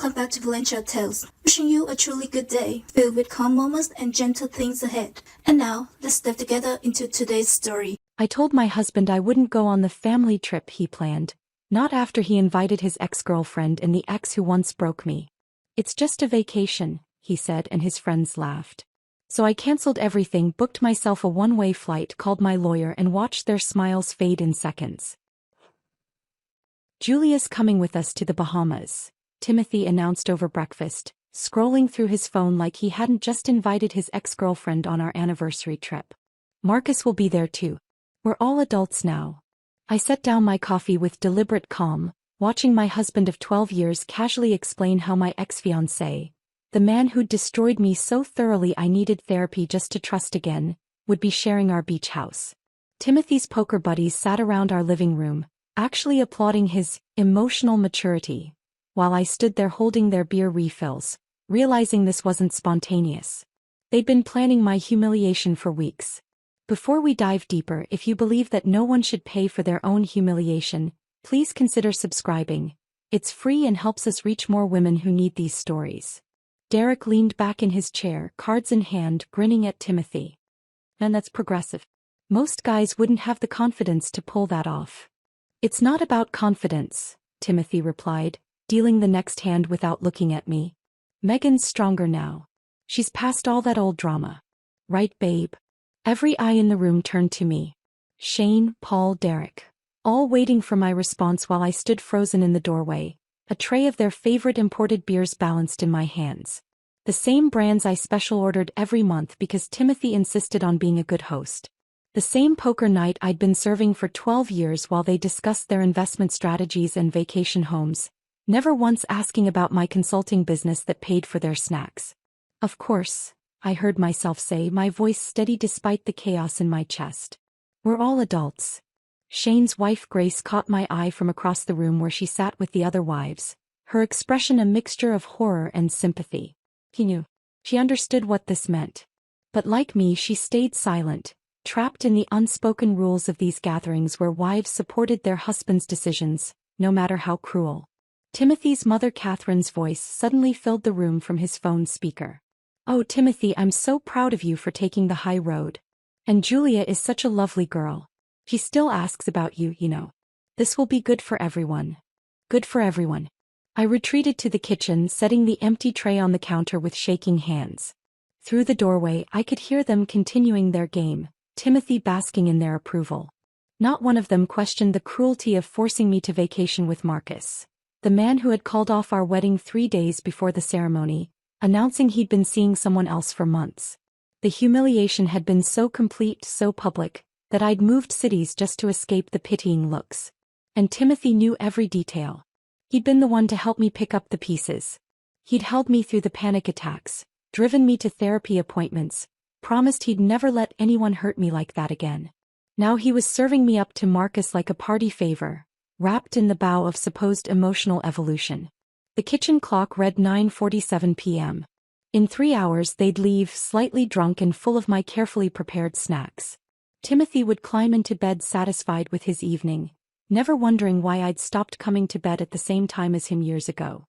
welcome back to Valentra Tales. Wishing you a truly good day, filled with calm moments and gentle things ahead. And now, let's dive together into today's story. I told my husband I wouldn't go on the family trip he planned, not after he invited his ex-girlfriend and the ex who once broke me. It's just a vacation, he said, and his friends laughed. So I canceled everything, booked myself a one-way flight, called my lawyer, and watched their smiles fade in seconds. Julia's coming with us to the Bahamas, Timothy announced over breakfast, scrolling through his phone like he hadn't just invited his ex-girlfriend on our anniversary trip. Marcus will be there too. We're all adults now. I set down my coffee with deliberate calm, watching my husband of 12 years casually explain how my ex-fiancé, the man who'd destroyed me so thoroughly I needed therapy just to trust again, would be sharing our beach house. Timothy's poker buddies sat around our living room, actually applauding his emotional maturity, while I stood there holding their beer refills, realizing this wasn't spontaneous. They'd been planning my humiliation for weeks. Before we dive deeper, if you believe that no one should pay for their own humiliation, please consider subscribing. It's free and helps us reach more women who need these stories. Derek leaned back in his chair, cards in hand, grinning at Timothy. And that's progressive. Most guys wouldn't have the confidence to pull that off. It's not about confidence, Timothy replied, dealing the next hand without looking at me. Megan's stronger now. She's past all that old drama. Right, babe? Every eye in the room turned to me. Shane, Paul, Derek. All waiting for my response while I stood frozen in the doorway, a tray of their favorite imported beers balanced in my hands. The same brands I special ordered every month because Timothy insisted on being a good host. The same poker night I'd been serving for 12 years while they discussed their investment strategies and vacation homes, never once asking about my consulting business that paid for their snacks. Of course, I heard myself say, my voice steady despite the chaos in my chest. We're all adults. Shane's wife Grace caught my eye from across the room where she sat with the other wives, her expression a mixture of horror and sympathy. He knew. She understood what this meant. But like me, she stayed silent, trapped in the unspoken rules of these gatherings where wives supported their husbands' decisions, no matter how cruel. Timothy's mother Catherine's voice suddenly filled the room from his phone speaker. Oh, Timothy, I'm so proud of you for taking the high road. And Julia is such a lovely girl. She still asks about you, you know. This will be good for everyone. Good for everyone. I retreated to the kitchen, setting the empty tray on the counter with shaking hands. Through the doorway, I could hear them continuing their game, Timothy basking in their approval. Not one of them questioned the cruelty of forcing me to vacation with Marcus, the man who had called off our wedding 3 days before the ceremony, announcing he'd been seeing someone else for months. The humiliation had been so complete, so public, that I'd moved cities just to escape the pitying looks. And Timothy knew every detail. He'd been the one to help me pick up the pieces. He'd held me through the panic attacks, driven me to therapy appointments, promised he'd never let anyone hurt me like that again. Now he was serving me up to Marcus like a party favor, wrapped in the bow of supposed emotional evolution. The kitchen clock read 9:47 p.m. In 3 hours they'd leave, slightly drunk and full of my carefully prepared snacks. Timothy would climb into bed satisfied with his evening, never wondering why I'd stopped coming to bed at the same time as him years ago.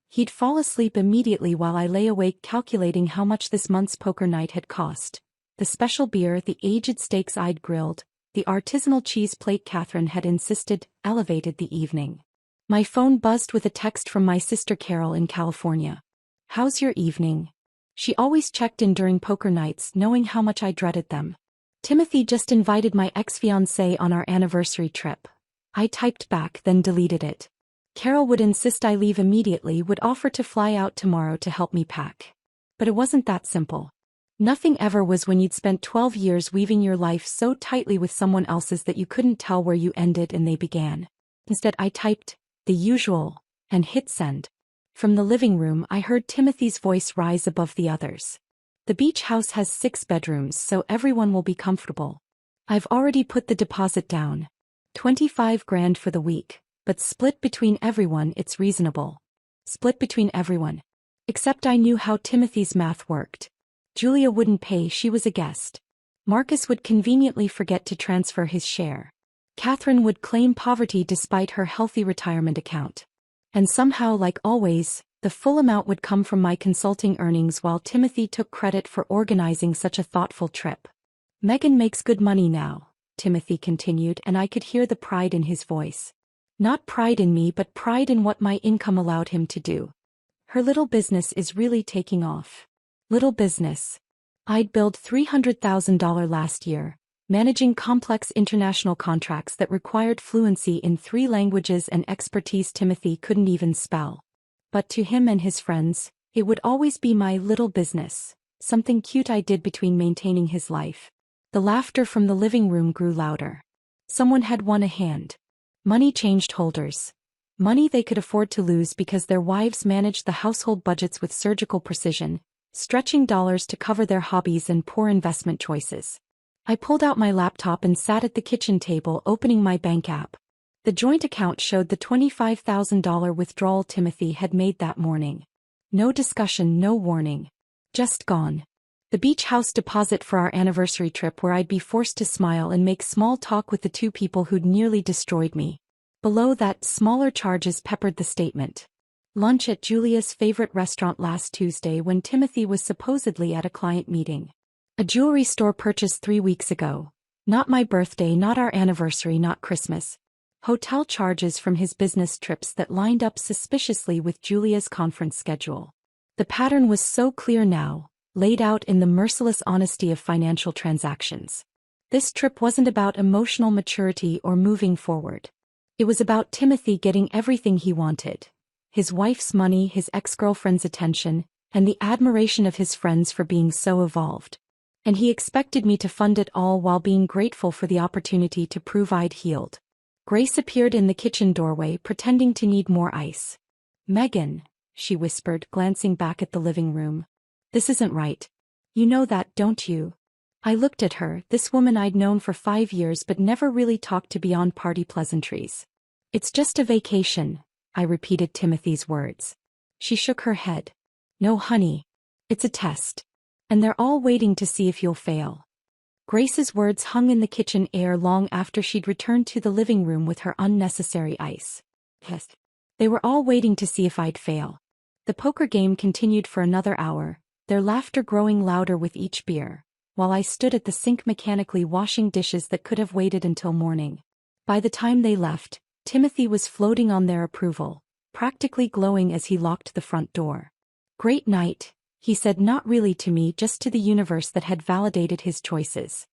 He'd fall asleep immediately while I lay awake calculating how much this month's poker night had cost. The special beer, the aged steaks I'd grilled, the artisanal cheese plate Catherine had insisted elevated the evening. My phone buzzed with a text from my sister Carol in California. How's your evening? She always checked in during poker nights, knowing how much I dreaded them. Timothy just invited my ex-fiancé on our anniversary trip. I typed back, then deleted it. Carol would insist I leave immediately, would offer to fly out tomorrow to help me pack. But it wasn't that simple. Nothing ever was when you'd spent 12 years weaving your life so tightly with someone else's that you couldn't tell where you ended and they began. Instead I typed, the usual, and hit send. From the living room I heard Timothy's voice rise above the others. The beach house has 6 bedrooms, so everyone will be comfortable. I've already put the deposit down. 25 grand for the week, but split between everyone it's reasonable. Split between everyone. Except I knew how Timothy's math worked. Julia wouldn't pay, she was a guest. Marcus would conveniently forget to transfer his share. Catherine would claim poverty despite her healthy retirement account. And somehow, like always, The full amount would come from my consulting earnings while Timothy took credit for organizing such a thoughtful trip. Megan makes good money now, Timothy continued, and I could hear the pride in his voice. Not pride in me, but pride in what my income allowed him to do. Her little business is really taking off. Little business. I'd billed $300,000 last year, managing complex international contracts that required fluency in 3 languages and expertise Timothy couldn't even spell. But to him and his friends, it would always be my little business, something cute I did between maintaining his life. The laughter from the living room grew louder. Someone had won a hand. Money changed holders. Money they could afford to lose because their wives managed the household budgets with surgical precision, stretching dollars to cover their hobbies and poor investment choices. I pulled out my laptop and sat at the kitchen table opening my bank app. The joint account showed the $25,000 withdrawal Timothy had made that morning. No discussion, no warning. Just gone. The beach house deposit for our anniversary trip where I'd be forced to smile and make small talk with the 2 people who'd nearly destroyed me. Below that, smaller charges peppered the statement. Lunch at Julia's favorite restaurant last Tuesday when Timothy was supposedly at a client meeting. A jewelry store purchase 3 weeks ago. Not my birthday, not our anniversary, not Christmas. Hotel charges from his business trips that lined up suspiciously with Julia's conference schedule. The pattern was so clear now, laid out in the merciless honesty of financial transactions. This trip wasn't about emotional maturity or moving forward. It was about Timothy getting everything he wanted. His wife's money, his ex-girlfriend's attention, and the admiration of his friends for being so evolved. And he expected me to fund it all while being grateful for the opportunity to prove I'd healed. Grace appeared in the kitchen doorway, pretending to need more ice. "Megan," she whispered, glancing back at the living room. "This isn't right. You know that, don't you?" I looked at her, this woman I'd known for 5 years but never really talked to beyond party pleasantries. "It's just a vacation," I repeated Timothy's words. She shook her head. "No, honey. It's a test. And they're all waiting to see if you'll fail." Grace's words hung in the kitchen air long after she'd returned to the living room with her unnecessary ice. Yes. They were all waiting to see if I'd fail. The poker game continued for another hour, their laughter growing louder with each beer, while I stood at the sink mechanically washing dishes that could have waited until morning. By the time they left, Timothy was floating on their approval, practically glowing as he locked the front door. "Great night," he said, not really to me, just to the universe that had validated his choices.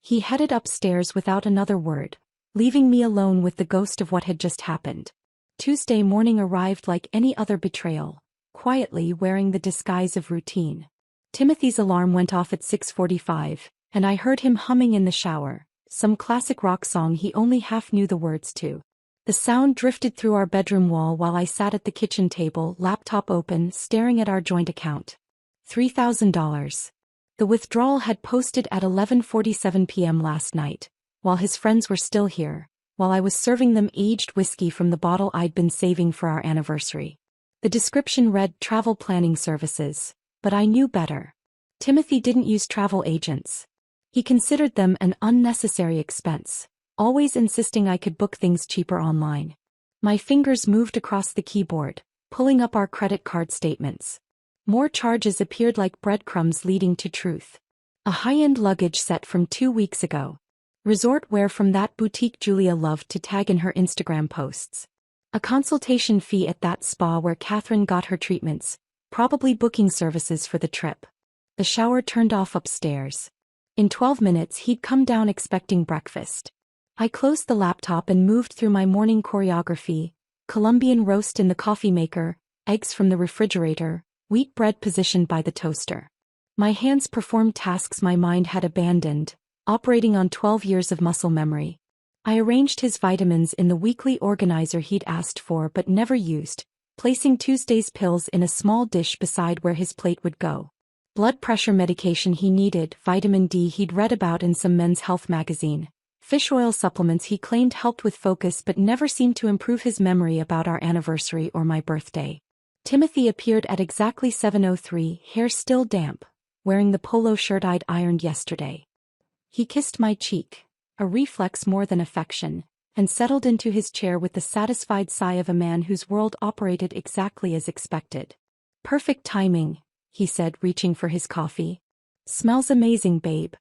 He headed upstairs without another word, leaving me alone with the ghost of what had just happened. Tuesday morning arrived like any other betrayal, quietly wearing the disguise of routine. Timothy's alarm went off at 6:45, and I heard him humming in the shower, some classic rock song he only half knew the words to. The sound drifted through our bedroom wall while I sat at the kitchen table, laptop open, staring at our joint account. $3,000. The withdrawal had posted at 11:47 p.m. last night, while his friends were still here, while I was serving them aged whiskey from the bottle I'd been saving for our anniversary. The description read travel planning services, but I knew better. Timothy didn't use travel agents. He considered them an unnecessary expense, always insisting I could book things cheaper online. My fingers moved across the keyboard, pulling up our credit card statements. More charges appeared like breadcrumbs leading to truth. A high-end luggage set from 2 weeks ago. Resort wear from that boutique Julia loved to tag in her Instagram posts. A consultation fee at that spa where Catherine got her treatments, probably booking services for the trip. The shower turned off upstairs. In 12 minutes he'd come down expecting breakfast. I closed the laptop and moved through my morning choreography: Colombian roast in the coffee maker, eggs from the refrigerator, wheat bread positioned by the toaster. My hands performed tasks my mind had abandoned, operating on 12 years of muscle memory. I arranged his vitamins in the weekly organizer he'd asked for but never used, placing Tuesday's pills in a small dish beside where his plate would go. Blood pressure medication he needed, vitamin D he'd read about in some men's health magazine, fish oil supplements he claimed helped with focus but never seemed to improve his memory about our anniversary or my birthday. Timothy appeared at exactly 7:03, hair still damp, wearing the polo shirt I'd ironed yesterday. He kissed my cheek, a reflex more than affection, and settled into his chair with the satisfied sigh of a man whose world operated exactly as expected. Perfect timing, he said, reaching for his coffee. Smells amazing, babe.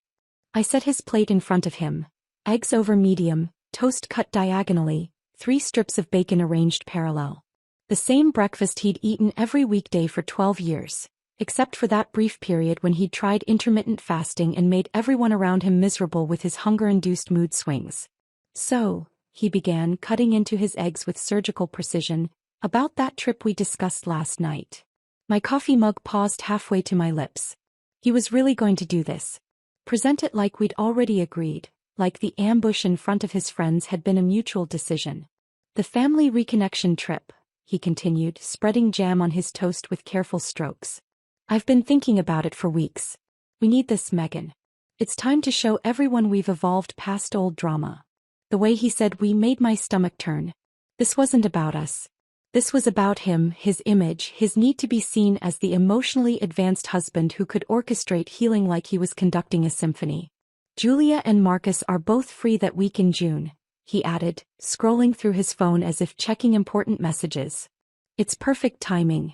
I set his plate in front of him. Eggs over medium, toast cut diagonally, 3 strips of bacon arranged parallel. The same breakfast he'd eaten every weekday for 12 years, except for that brief period when he'd tried intermittent fasting and made everyone around him miserable with his hunger-induced mood swings. So, he began, cutting into his eggs with surgical precision, about that trip we discussed last night. My coffee mug paused halfway to my lips. He was really going to do this. Present it like we'd already agreed, like the ambush in front of his friends had been a mutual decision. The family reconnection trip, he continued, spreading jam on his toast with careful strokes. I've been thinking about it for weeks. We need this, Megan. It's time to show everyone we've evolved past old drama. The way he said we made my stomach turn. This wasn't about us. This was about him, his image, his need to be seen as the emotionally advanced husband who could orchestrate healing like he was conducting a symphony. Julia and Marcus are both free that week in June, he added, scrolling through his phone as if checking important messages. It's perfect timing.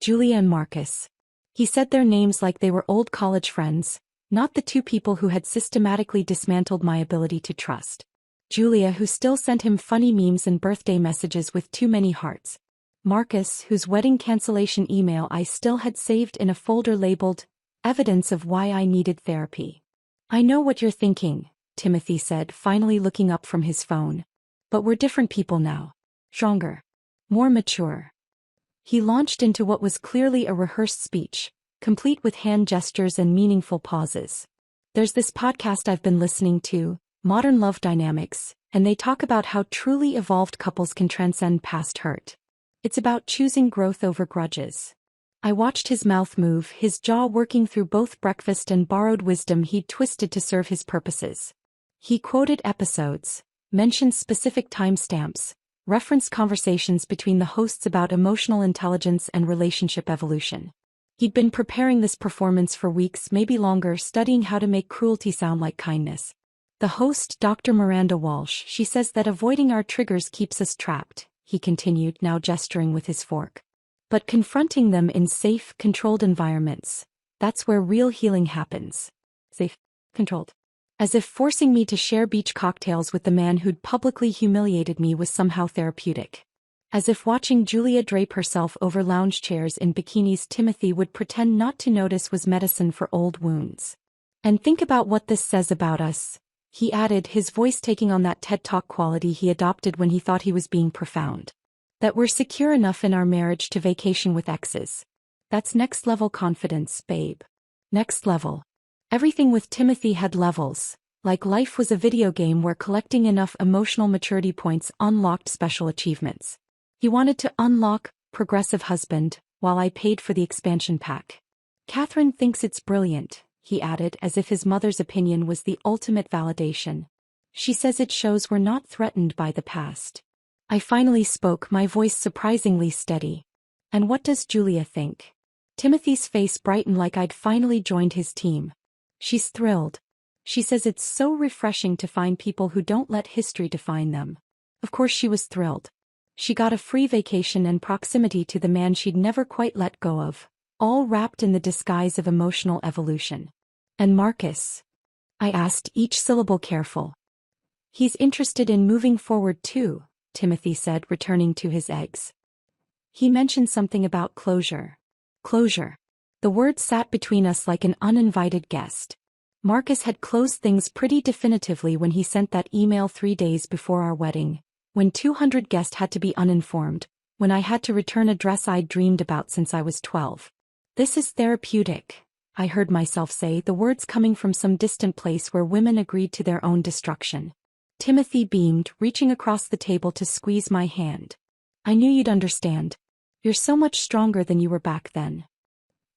Julia and Marcus. He said their names like they were old college friends, not the 2 people who had systematically dismantled my ability to trust. Julia, who still sent him funny memes and birthday messages with too many hearts. Marcus, whose wedding cancellation email I still had saved in a folder labeled, Evidence of Why I Needed Therapy. I know what you're thinking, Timothy said, finally looking up from his phone. But we're different people now. Stronger. More mature. He launched into what was clearly a rehearsed speech, complete with hand gestures and meaningful pauses. There's this podcast I've been listening to, Modern Love Dynamics, and they talk about how truly evolved couples can transcend past hurt. It's about choosing growth over grudges. I watched his mouth move, his jaw working through both breakfast and borrowed wisdom he'd twisted to serve his purposes. He quoted episodes, mentioned specific timestamps, referenced conversations between the hosts about emotional intelligence and relationship evolution. He'd been preparing this performance for weeks, maybe longer, studying how to make cruelty sound like kindness. The host, Dr. Miranda Walsh, she says that avoiding our triggers keeps us trapped, he continued, now gesturing with his fork. But confronting them in safe, controlled environments, that's where real healing happens. Safe, controlled. As if forcing me to share beach cocktails with the man who'd publicly humiliated me was somehow therapeutic. As if watching Julia drape herself over lounge chairs in bikinis Timothy would pretend not to notice was medicine for old wounds. And think about what this says about us, he added, his voice taking on that TED Talk quality he adopted when he thought he was being profound. That we're secure enough in our marriage to vacation with exes. That's next-level confidence, babe. Next level. Everything with Timothy had levels, like life was a video game where collecting enough emotional maturity points unlocked special achievements. He wanted to unlock Progressive Husband, while I paid for the expansion pack. Catherine thinks it's brilliant, he added, as if his mother's opinion was the ultimate validation. She says it shows we're not threatened by the past. I finally spoke, my voice surprisingly steady. And what does Julia think? Timothy's face brightened like I'd finally joined his team. She's thrilled. She says it's so refreshing to find people who don't let history define them. Of course she was thrilled. She got a free vacation and proximity to the man she'd never quite let go of, all wrapped in the disguise of emotional evolution. And Marcus? I asked, each syllable careful. He's interested in moving forward too, Timothy said, returning to his eggs. He mentioned something about closure. Closure. The word sat between us like an uninvited guest. Marcus had closed things pretty definitively when he sent that email 3 days before our wedding, when 200 guests had to be uninformed, when I had to return a dress I'd dreamed about since I was 12. This is therapeutic, I heard myself say, the words coming from some distant place where women agreed to their own destruction. Timothy beamed, reaching across the table to squeeze my hand. I knew you'd understand. You're so much stronger than you were back then.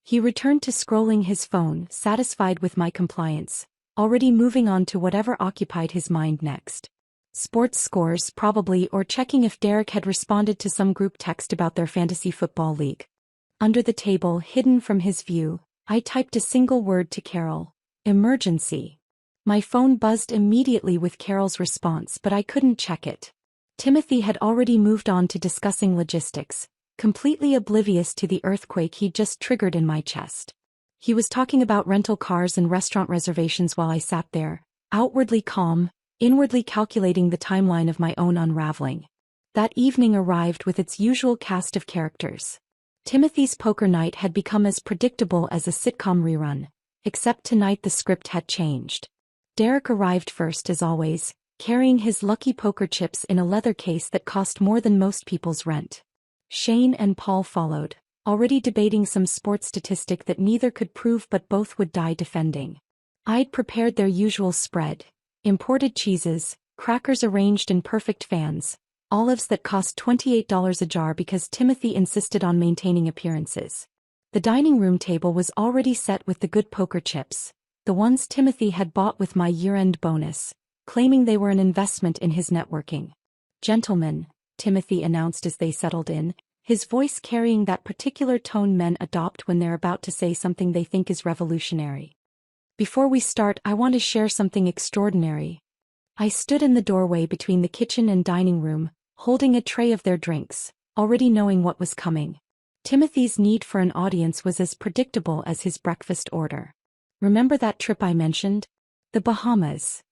He returned to scrolling his phone, satisfied with my compliance, already moving on to whatever occupied his mind next. Sports scores, probably, or checking if Derek had responded to some group text about their fantasy football league. Under the table, hidden from his view, I typed a single word to Carol. Emergency. My phone buzzed immediately with Carol's response, but I couldn't check it. Timothy had already moved on to discussing logistics, completely oblivious to the earthquake he'd just triggered in my chest. He was talking about rental cars and restaurant reservations while I sat there, outwardly calm, inwardly calculating the timeline of my own unraveling. That evening arrived with its usual cast of characters. Timothy's poker night had become as predictable as a sitcom rerun, except tonight the script had changed. Derek arrived first as always, carrying his lucky poker chips in a leather case that cost more than most people's rent. Shane and Paul followed, already debating some sports statistic that neither could prove but both would die defending. I'd prepared their usual spread: imported cheeses, crackers arranged in perfect fans, olives that cost $28 a jar because Timothy insisted on maintaining appearances. The dining room table was already set with the good poker chips, the ones Timothy had bought with my year-end bonus, claiming they were an investment in his networking. "Gentlemen," Timothy announced as they settled in, his voice carrying that particular tone men adopt when they're about to say something they think is revolutionary. "Before we start, I want to share something extraordinary." I stood in the doorway between the kitchen and dining room, holding a tray of their drinks, already knowing what was coming. Timothy's need for an audience was as predictable as his breakfast order. "Remember that trip I mentioned? The Bahamas."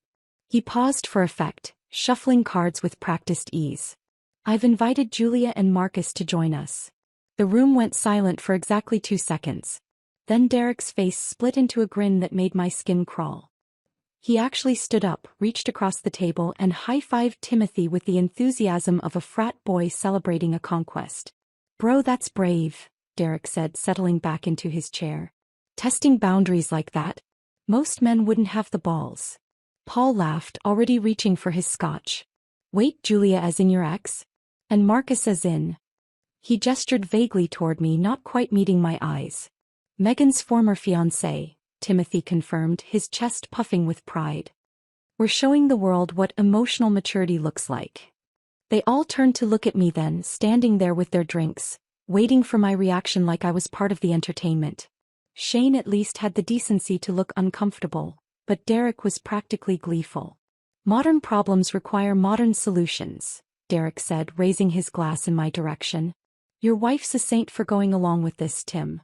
He paused for effect, shuffling cards with practiced ease. "I've invited Julia and Marcus to join us." The room went silent for exactly 2 seconds. Then Derek's face split into a grin that made my skin crawl. He actually stood up, reached across the table and high-fived Timothy with the enthusiasm of a frat boy celebrating a conquest. "Bro, that's brave," Derek said, settling back into his chair. "Testing boundaries like that? Most men wouldn't have the balls." Paul laughed, already reaching for his scotch. "Wait, Julia as in your ex? And Marcus as in?" He gestured vaguely toward me, not quite meeting my eyes. "Megan's former fiancé," Timothy confirmed, his chest puffing with pride. "We're showing the world what emotional maturity looks like." They all turned to look at me then, standing there with their drinks, waiting for my reaction like I was part of the entertainment. Shane at least had the decency to look uncomfortable, but Derek was practically gleeful. "Modern problems require modern solutions," Derek said, raising his glass in my direction. "Your wife's a saint for going along with this, Tim."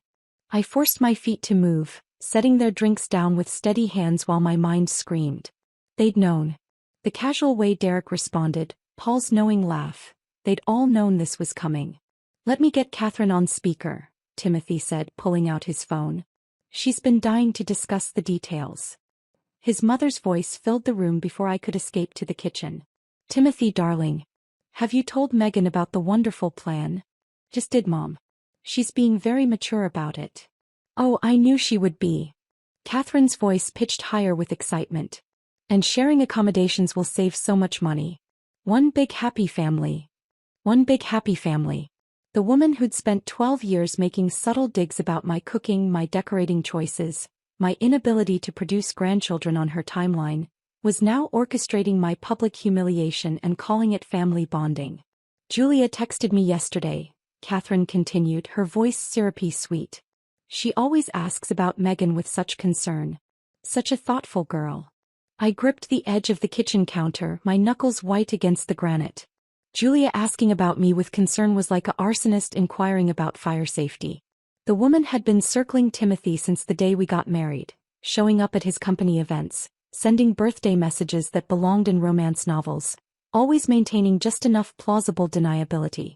I forced my feet to move, setting their drinks down with steady hands while my mind screamed. They'd known. The casual way Derek responded, Paul's knowing laugh, they'd all known this was coming. "Let me get Catherine on speaker," Timothy said, pulling out his phone. "She's been dying to discuss the details." His mother's voice filled the room before I could escape to the kitchen. "Timothy, darling. Have you told Megan about the wonderful plan?" "Just did, Mom. She's being very mature about it." "Oh, I knew she would be." Catherine's voice pitched higher with excitement. "And sharing accommodations will save so much money. One big happy family. One big happy family." The woman who'd spent 12 years making subtle digs about my cooking, my decorating choices, my inability to produce grandchildren on her timeline, was now orchestrating my public humiliation and calling it family bonding. "Julia texted me yesterday," Catherine continued, her voice syrupy sweet. "She always asks about Megan with such concern. Such a thoughtful girl." I gripped the edge of the kitchen counter, my knuckles white against the granite. Julia asking about me with concern was like an arsonist inquiring about fire safety. The woman had been circling Timothy since the day we got married, showing up at his company events, sending birthday messages that belonged in romance novels, always maintaining just enough plausible deniability.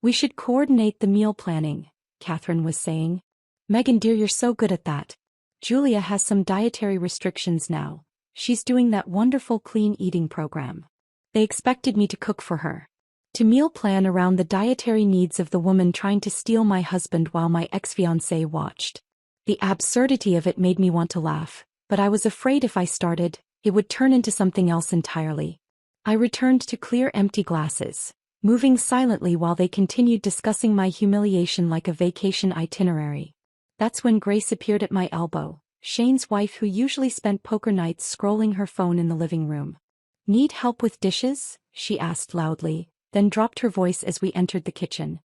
"We should coordinate the meal planning," Catherine was saying. "Megan dear, you're so good at that. Julia has some dietary restrictions now. She's doing that wonderful clean eating program. They expected me to cook for her. To meal plan around the dietary needs of the woman trying to steal my husband while my ex-fiancé watched. The absurdity of it made me want to laugh, but I was afraid if I started, it would turn into something else entirely. I returned to clear empty glasses, moving silently while they continued discussing my humiliation like a vacation itinerary. That's when Grace appeared at my elbow, Shane's wife who usually spent poker nights scrolling her phone in the living room. "Need help with dishes?" she asked loudly, then dropped her voice as we entered the kitchen.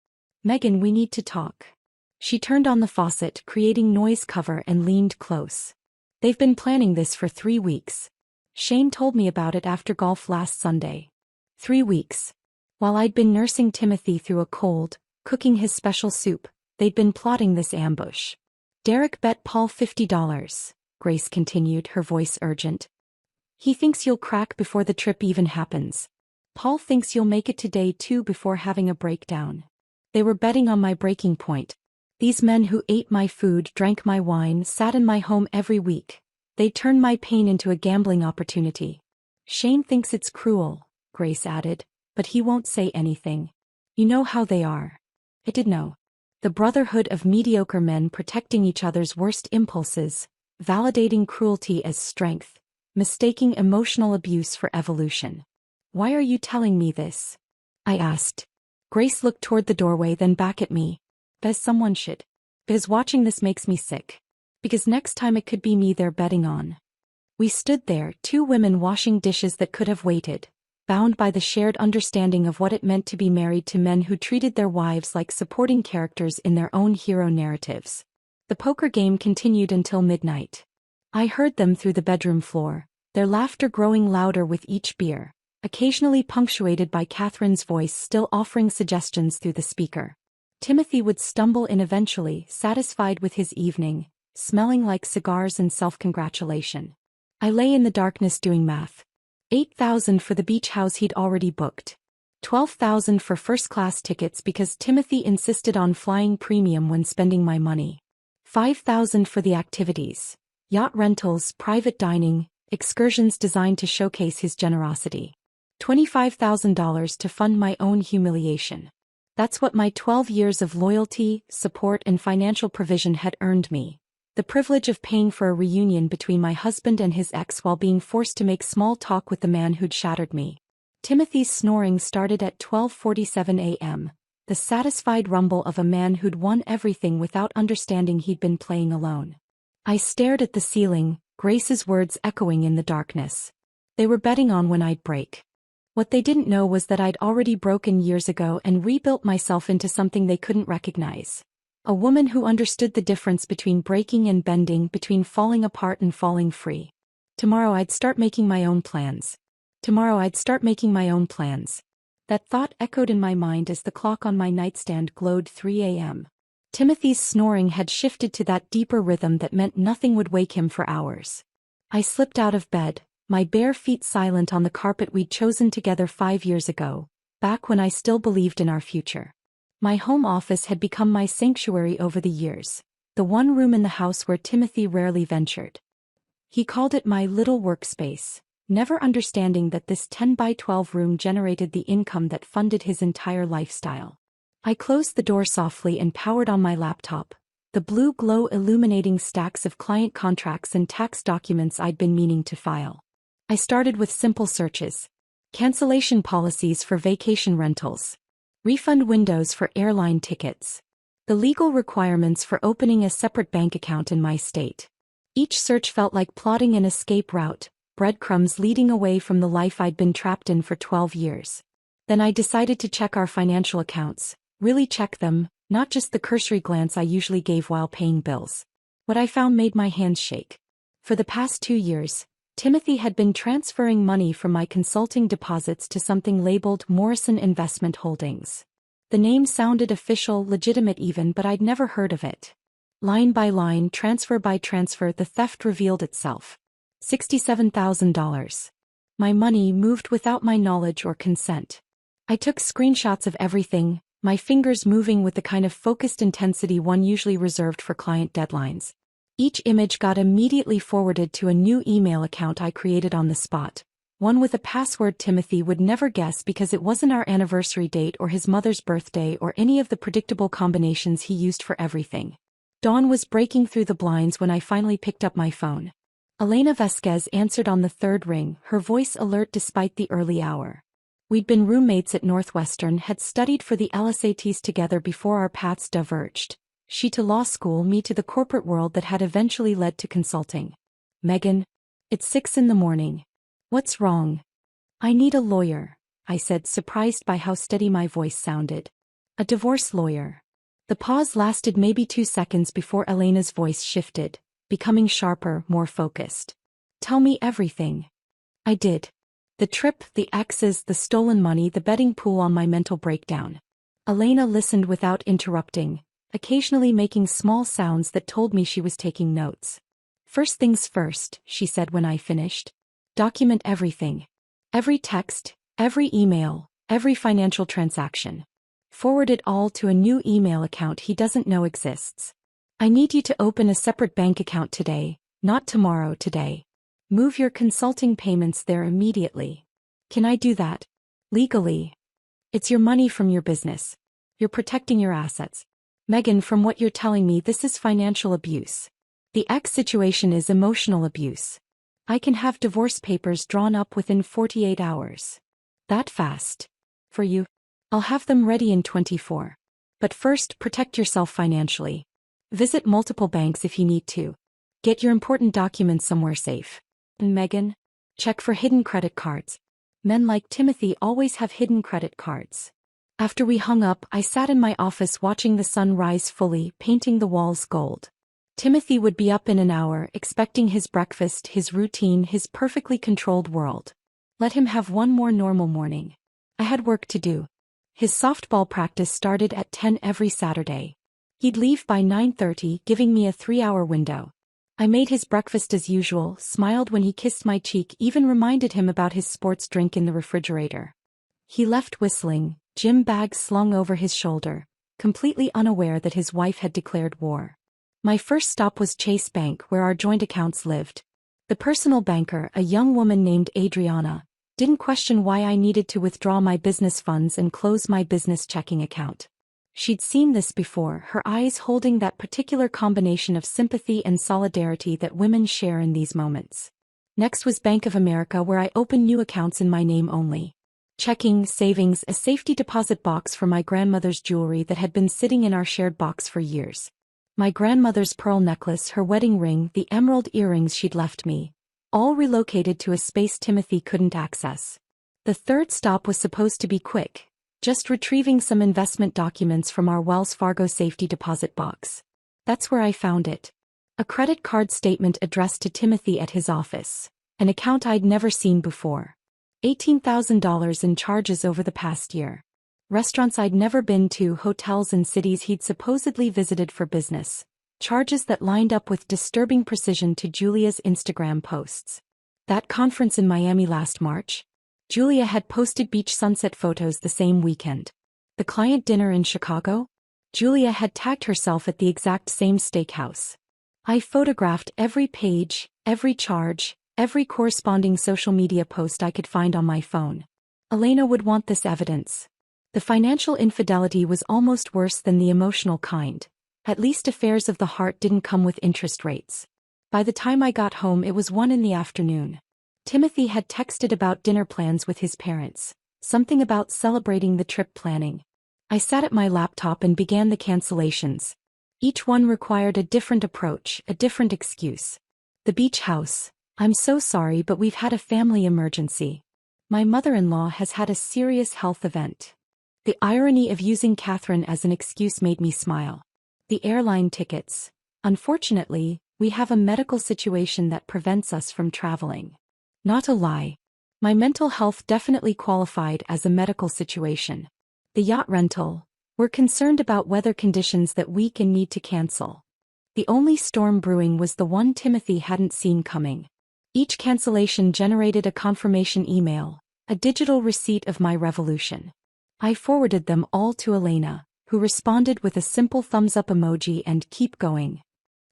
"Megan, we need to talk." She turned on the faucet, creating noise cover, and leaned close. "They've been planning this for 3 weeks. Shane told me about it after golf last Sunday. 3 weeks. While I'd been nursing Timothy through a cold, cooking his special soup, they'd been plotting this ambush. Derek bet Paul $50, Grace continued, her voice urgent. He thinks you'll crack before the trip even happens. Paul thinks you'll make it to day 2 before having a breakdown. They were betting on my breaking point. These men who ate my food, drank my wine, sat in my home every week. They turned my pain into a gambling opportunity. Shane thinks it's cruel, Grace added, but he won't say anything. You know how they are. I did know. The brotherhood of mediocre men protecting each other's worst impulses, validating cruelty as strength, mistaking emotional abuse for evolution. Why are you telling me this? I asked. Grace looked toward the doorway, then back at me. Because someone should. Because watching this makes me sick. Because next time it could be me they're betting on. We stood there, 2 women washing dishes that could have waited, bound by the shared understanding of what it meant to be married to men who treated their wives like supporting characters in their own hero narratives. The poker game continued until midnight. I heard them through the bedroom floor, their laughter growing louder with each beer, occasionally punctuated by Catherine's voice still offering suggestions through the speaker. Timothy would stumble in eventually, satisfied with his evening, smelling like cigars and self-congratulation. I lay in the darkness doing math. $8,000 for the beach house he'd already booked. $12,000 for first-class tickets because Timothy insisted on flying premium when spending my money. $5,000 for the activities. Yacht rentals, private dining, excursions designed to showcase his generosity. $25,000 to fund my own humiliation. That's what my 12 years of loyalty, support and financial provision had earned me. The privilege of paying for a reunion between my husband and his ex while being forced to make small talk with the man who'd shattered me. Timothy's snoring started at 12:47 a.m., the satisfied rumble of a man who'd won everything without understanding he'd been playing alone. I stared at the ceiling, Grace's words echoing in the darkness. They were betting on when I'd break. What they didn't know was that I'd already broken years ago and rebuilt myself into something they couldn't recognize. A woman who understood the difference between breaking and bending, between falling apart and falling free. Tomorrow I'd start making my own plans. Tomorrow I'd start making my own plans. That thought echoed in my mind as the clock on my nightstand glowed 3 a.m. Timothy's snoring had shifted to that deeper rhythm that meant nothing would wake him for hours. I slipped out of bed, my bare feet silent on the carpet we'd chosen together 5 years ago, back when I still believed in our future. My home office had become my sanctuary over the years, the one room in the house where Timothy rarely ventured. He called it my little workspace, never understanding that this 10 by 12 room generated the income that funded his entire lifestyle. I closed the door softly and powered on my laptop, the blue glow illuminating stacks of client contracts and tax documents I'd been meaning to file. I started with simple searches. Cancellation policies for vacation rentals. Refund windows for airline tickets. The legal requirements for opening a separate bank account in my state. Each search felt like plotting an escape route, breadcrumbs leading away from the life I'd been trapped in for 12 years. Then I decided to check our financial accounts, really check them, not just the cursory glance I usually gave while paying bills. What I found made my hands shake. For the past 2 years, Timothy had been transferring money from my consulting deposits to something labeled Morrison Investment Holdings. The name sounded official, legitimate even, but I'd never heard of it. Line by line, transfer by transfer, the theft revealed itself. $67,000. My money moved without my knowledge or consent. I took screenshots of everything, my fingers moving with the kind of focused intensity one usually reserved for client deadlines. Each image got immediately forwarded to a new email account I created on the spot, one with a password Timothy would never guess because it wasn't our anniversary date or his mother's birthday or any of the predictable combinations he used for everything. Dawn was breaking through the blinds when I finally picked up my phone. Elena Vasquez answered on the 3rd ring, her voice alert despite the early hour. We'd been roommates at Northwestern, had studied for the LSATs together before our paths diverged. She to law school, me to the corporate world that had eventually led to consulting. Megan, it's 6 in the morning. What's wrong? I need a lawyer, I said, surprised by how steady my voice sounded. A divorce lawyer. The pause lasted maybe 2 seconds before Elena's voice shifted, becoming sharper, more focused. Tell me everything. I did. The trip, the exes, the stolen money, the betting pool on my mental breakdown. Elena listened without interrupting, occasionally making small sounds that told me she was taking notes. First things first, she said when I finished. Document everything. Every text, every email, every financial transaction. Forward it all to a new email account he doesn't know exists. I need you to open a separate bank account today, not tomorrow, today. Move your consulting payments there immediately. Can I do that? Legally. It's your money from your business. You're protecting your assets. Megan, from what you're telling me, this is financial abuse. The X situation is emotional abuse. I can have divorce papers drawn up within 48 hours. That fast? For you? I'll have them ready in 24. But first, protect yourself financially. Visit multiple banks if you need to. Get your important documents somewhere safe. And Megan? Check for hidden credit cards. Men like Timothy always have hidden credit cards. After we hung up, I sat in my office watching the sun rise fully, painting the walls gold. Timothy would be up in an hour, expecting his breakfast, his routine, his perfectly controlled world. Let him have one more normal morning. I had work to do. His softball practice started at 10 every Saturday. He'd leave by 9:30, giving me a 3-hour window. I made his breakfast as usual, smiled when he kissed my cheek, even reminded him about his sports drink in the refrigerator. He left whistling, gym bag slung over his shoulder, completely unaware that his wife had declared war. My first stop was Chase Bank, where our joint accounts lived. The personal banker, a young woman named Adriana, didn't question why I needed to withdraw my business funds and close my business checking account. She'd seen this before, her eyes holding that particular combination of sympathy and solidarity that women share in these moments. Next was Bank of America, where I opened new accounts in my name only. Checking, savings, a safety deposit box for my grandmother's jewelry that had been sitting in our shared box for years. My grandmother's pearl necklace, her wedding ring, the emerald earrings she'd left me, all relocated to a space Timothy couldn't access. The third stop was supposed to be quick, just retrieving some investment documents from our Wells Fargo safety deposit box. That's where I found it. A credit card statement addressed to Timothy at his office, an account I'd never seen before. $18,000 in charges over the past year. Restaurants I'd never been to, hotels in cities he'd supposedly visited for business. Charges that lined up with disturbing precision to Julia's Instagram posts. That conference in Miami last March? Julia had posted beach sunset photos the same weekend. The client dinner in Chicago? Julia had tagged herself at the exact same steakhouse. I photographed every page, every charge, every corresponding social media post I could find on my phone. Elena would want this evidence. The financial infidelity was almost worse than the emotional kind. At least affairs of the heart didn't come with interest rates. By the time I got home, it was 1 p.m. Timothy had texted about dinner plans with his parents, something about celebrating the trip planning. I sat at my laptop and began the cancellations. Each one required a different approach, a different excuse. The beach house. I'm so sorry, but we've had a family emergency. My mother-in-law has had a serious health event. The irony of using Catherine as an excuse made me smile. The airline tickets. Unfortunately, we have a medical situation that prevents us from traveling. Not a lie. My mental health definitely qualified as a medical situation. The yacht rental. We're concerned about weather conditions that week and need to cancel. The only storm brewing was the one Timothy hadn't seen coming. Each cancellation generated a confirmation email, a digital receipt of my revolution. I forwarded them all to Elena, who responded with a simple thumbs-up emoji and keep going.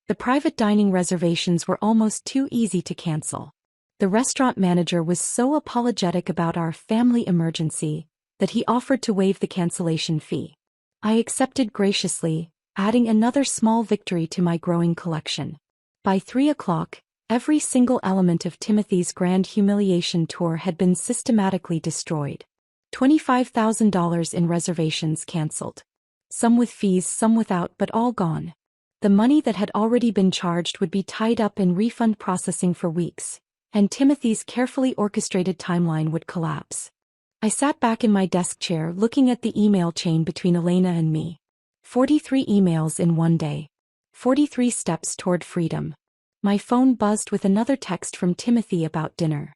The private dining reservations were almost too easy to cancel. The restaurant manager was so apologetic about our family emergency that he offered to waive the cancellation fee. I accepted graciously, adding another small victory to my growing collection. By 3 o'clock, every single element of Timothy's grand humiliation tour had been systematically destroyed. $25,000 in reservations canceled. Some with fees, some without, but all gone. The money that had already been charged would be tied up in refund processing for weeks, and Timothy's carefully orchestrated timeline would collapse. I sat back in my desk chair looking at the email chain between Elena and me. 43 emails in one day. 43 steps toward freedom. My phone buzzed with another text from Timothy about dinner.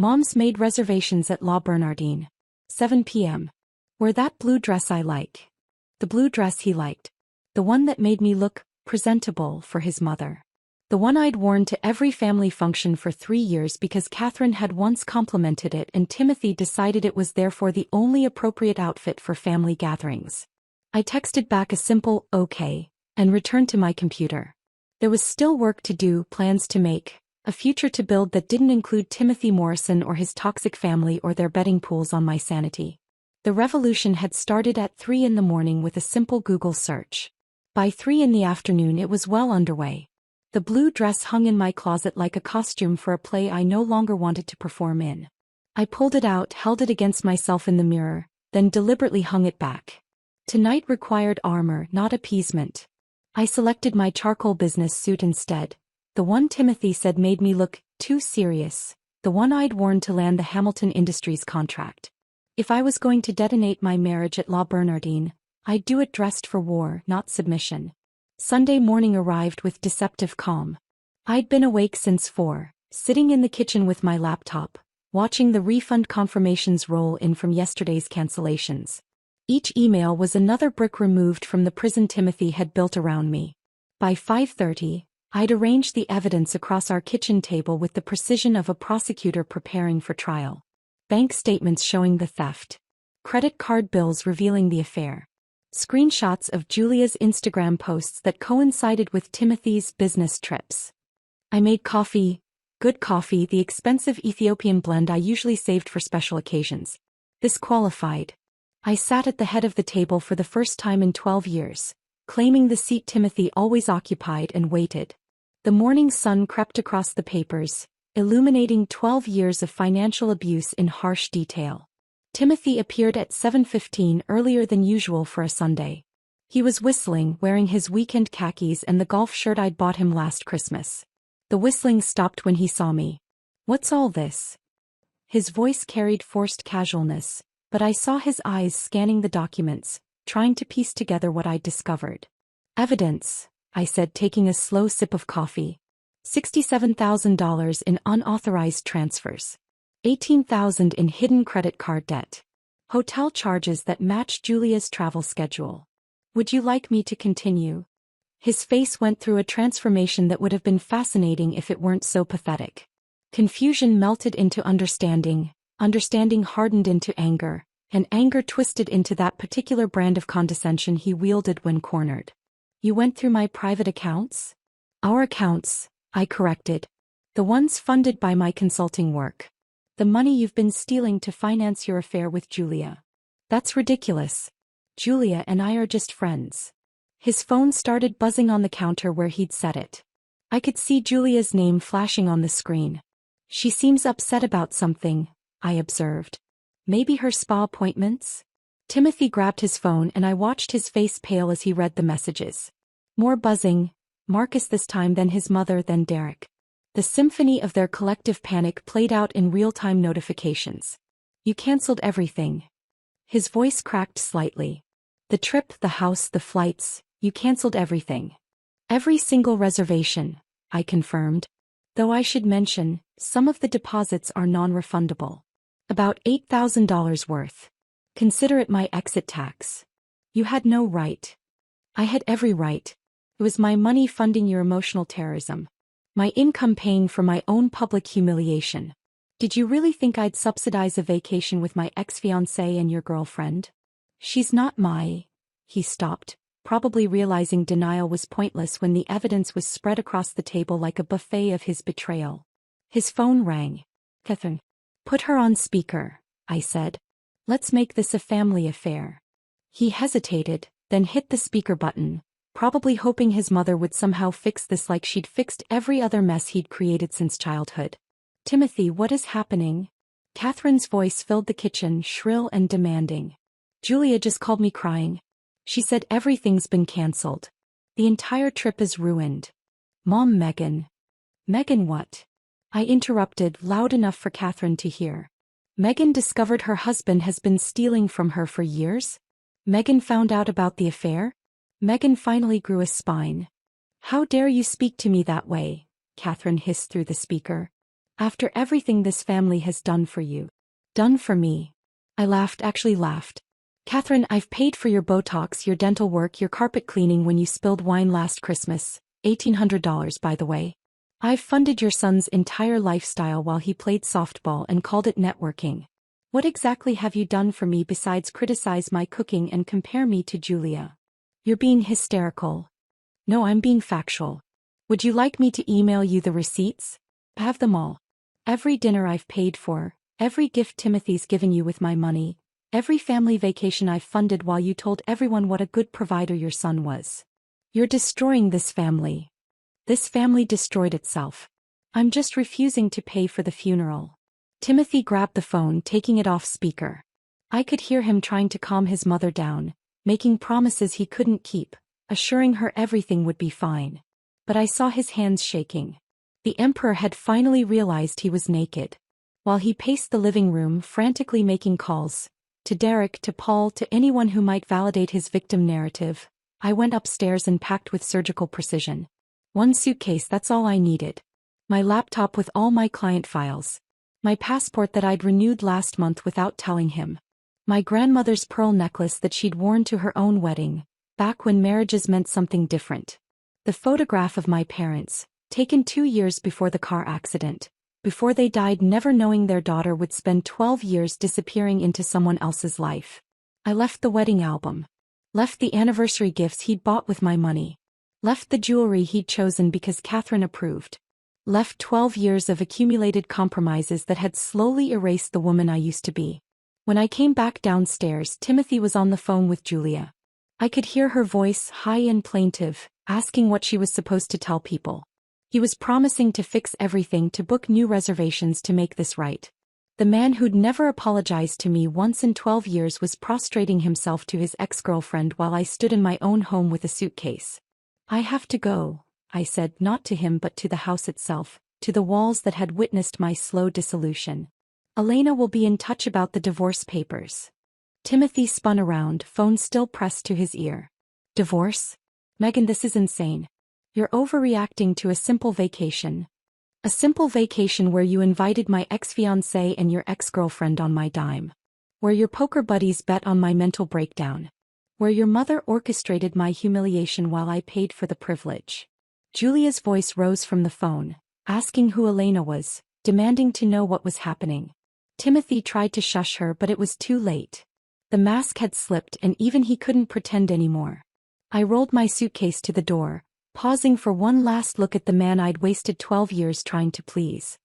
Mom's made reservations at La Bernardine. 7 p.m. Wear that blue dress I like. The blue dress he liked. The one that made me look presentable for his mother. The one I'd worn to every family function for 3 years because Catherine had once complimented it and Timothy decided it was therefore the only appropriate outfit for family gatherings. I texted back a simple, okay, and returned to my computer. There was still work to do, plans to make, a future to build that didn't include Timothy Morrison or his toxic family or their betting pools on my sanity. The revolution had started at 3 in the morning with a simple Google search. By 3 in the afternoon it was well underway. The blue dress hung in my closet like a costume for a play I no longer wanted to perform in. I pulled it out, held it against myself in the mirror, then deliberately hung it back. Tonight required armor, not appeasement. I selected my charcoal business suit instead. The one Timothy said made me look too serious, the one I'd worn to land the Hamilton Industries contract. If I was going to detonate my marriage at La Bernardine, I'd do it dressed for war, not submission. Sunday morning arrived with deceptive calm. I'd been awake since 4, sitting in the kitchen with my laptop, watching the refund confirmations roll in from yesterday's cancellations. Each email was another brick removed from the prison Timothy had built around me. By 5:30, I'd arranged the evidence across our kitchen table with the precision of a prosecutor preparing for trial. Bank statements showing the theft. Credit card bills revealing the affair. Screenshots of Julia's Instagram posts that coincided with Timothy's business trips. I made coffee, good coffee, the expensive Ethiopian blend I usually saved for special occasions. This qualified. I sat at the head of the table for the first time in 12 years, claiming the seat Timothy always occupied, and waited. The morning sun crept across the papers, illuminating 12 years of financial abuse in harsh detail. Timothy appeared at 7:15 earlier than usual for a Sunday. He was whistling, wearing his weekend khakis and the golf shirt I'd bought him last Christmas. The whistling stopped when he saw me. "What's all this?" His voice carried forced casualness, but I saw his eyes scanning the documents, trying to piece together what I'd discovered. "Evidence," I said, taking a slow sip of coffee. $67,000 in unauthorized transfers. $18,000 in hidden credit card debt. Hotel charges that match Julia's travel schedule. Would you like me to continue? His face went through a transformation that would have been fascinating if it weren't so pathetic. Confusion melted into understanding, understanding hardened into anger, and anger twisted into that particular brand of condescension he wielded when cornered. "You went through my private accounts?" "Our accounts," I corrected. "The ones funded by my consulting work. The money you've been stealing to finance your affair with Julia." "That's ridiculous. Julia and I are just friends." His phone started buzzing on the counter where he'd set it. I could see Julia's name flashing on the screen. "She seems upset about something," I observed. "Maybe her spa appointments?" Timothy grabbed his phone and I watched his face pale as he read the messages. More buzzing, Marcus this time, then his mother, then Derek. The symphony of their collective panic played out in real-time notifications. "You canceled everything." His voice cracked slightly. "The trip, the house, the flights, you canceled everything." "Every single reservation," I confirmed. "Though I should mention, some of the deposits are non-refundable. About $8,000 worth. Consider it my exit tax." "You had no right." "I had every right. It was my money funding your emotional terrorism. My income paying for my own public humiliation. Did you really think I'd subsidize a vacation with my ex-fiancé and your girlfriend?" "She's not my..." He stopped, probably realizing denial was pointless when the evidence was spread across the table like a buffet of his betrayal. His phone rang. "Catherine." "Put her on speaker," I said. "Let's make this a family affair." He hesitated, then hit the speaker button, probably hoping his mother would somehow fix this like she'd fixed every other mess he'd created since childhood. "Timothy, what is happening?" Catherine's voice filled the kitchen, shrill and demanding. "Julia just called me crying. She said everything's been cancelled. The entire trip is ruined. Mom, Megan." "Megan what?" I interrupted, loud enough for Catherine to hear. "Megan discovered her husband has been stealing from her for years? Megan found out about the affair? Megan finally grew a spine." "How dare you speak to me that way?" Catherine hissed through the speaker. After everything this family has done for you. Done for me. I laughed, actually laughed. Catherine, I've paid for your Botox, your dental work, your carpet cleaning when you spilled wine last Christmas. $1,800, by the way. I've funded your son's entire lifestyle while he played softball and called it networking. What exactly have you done for me besides criticize my cooking and compare me to Julia? You're being hysterical. No, I'm being factual. Would you like me to email you the receipts? I have them all. Every dinner I've paid for, every gift Timothy's given you with my money, every family vacation I've funded while you told everyone what a good provider your son was. You're destroying this family. This family destroyed itself. I'm just refusing to pay for the funeral. Timothy grabbed the phone, taking it off speaker. I could hear him trying to calm his mother down, making promises he couldn't keep, assuring her everything would be fine. But I saw his hands shaking. The emperor had finally realized he was naked. While he paced the living room, frantically making calls, to Derek, to Paul, to anyone who might validate his victim narrative, I went upstairs and packed with surgical precision. One suitcase, that's all I needed. My laptop with all my client files. My passport that I'd renewed last month without telling him. My grandmother's pearl necklace that she'd worn to her own wedding, back when marriages meant something different. The photograph of my parents, taken 2 years before the car accident, before they died, never knowing their daughter would spend 12 years disappearing into someone else's life. I left the wedding album. Left the anniversary gifts he'd bought with my money. Left the jewelry he'd chosen because Catherine approved. Left 12 years of accumulated compromises that had slowly erased the woman I used to be. When I came back downstairs, Timothy was on the phone with Julia. I could hear her voice, high and plaintive, asking what she was supposed to tell people. He was promising to fix everything, to book new reservations, to make this right. The man who'd never apologized to me once in 12 years was prostrating himself to his ex-girlfriend while I stood in my own home with a suitcase. I have to go, I said, not to him but to the house itself, to the walls that had witnessed my slow dissolution. Elena will be in touch about the divorce papers. Timothy spun around, phone still pressed to his ear. Divorce? Megan, this is insane. You're overreacting to a simple vacation. A simple vacation where you invited my ex-fiancé and your ex-girlfriend on my dime. Where your poker buddies bet on my mental breakdown. Where your mother orchestrated my humiliation while I paid for the privilege. Julia's voice rose from the phone, asking who Elena was, demanding to know what was happening. Timothy tried to shush her, but it was too late. The mask had slipped and even he couldn't pretend anymore. I rolled my suitcase to the door, pausing for one last look at the man I'd wasted 12 years trying to please.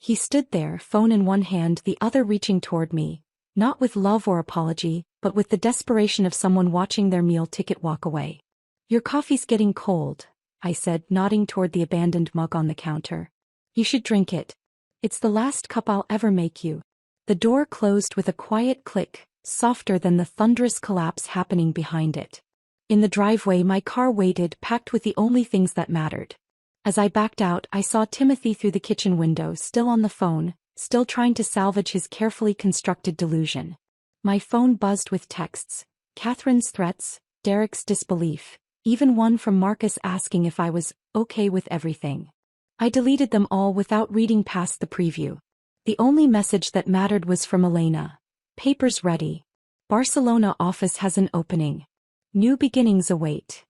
He stood there, phone in one hand, the other reaching toward me, not with love or apology, but with the desperation of someone watching their meal ticket walk away. Your coffee's getting cold, I said, nodding toward the abandoned mug on the counter. You should drink it. It's the last cup I'll ever make you. The door closed with a quiet click, softer than the thunderous collapse happening behind it. In the driveway, my car waited, packed with the only things that mattered. As I backed out, I saw Timothy through the kitchen window, still on the phone, still trying to salvage his carefully constructed delusion. My phone buzzed with texts, Catherine's threats, Derek's disbelief, even one from Marcus asking if I was okay with everything. I deleted them all without reading past the preview. The only message that mattered was from Elena. Papers ready. Barcelona office has an opening. New beginnings await.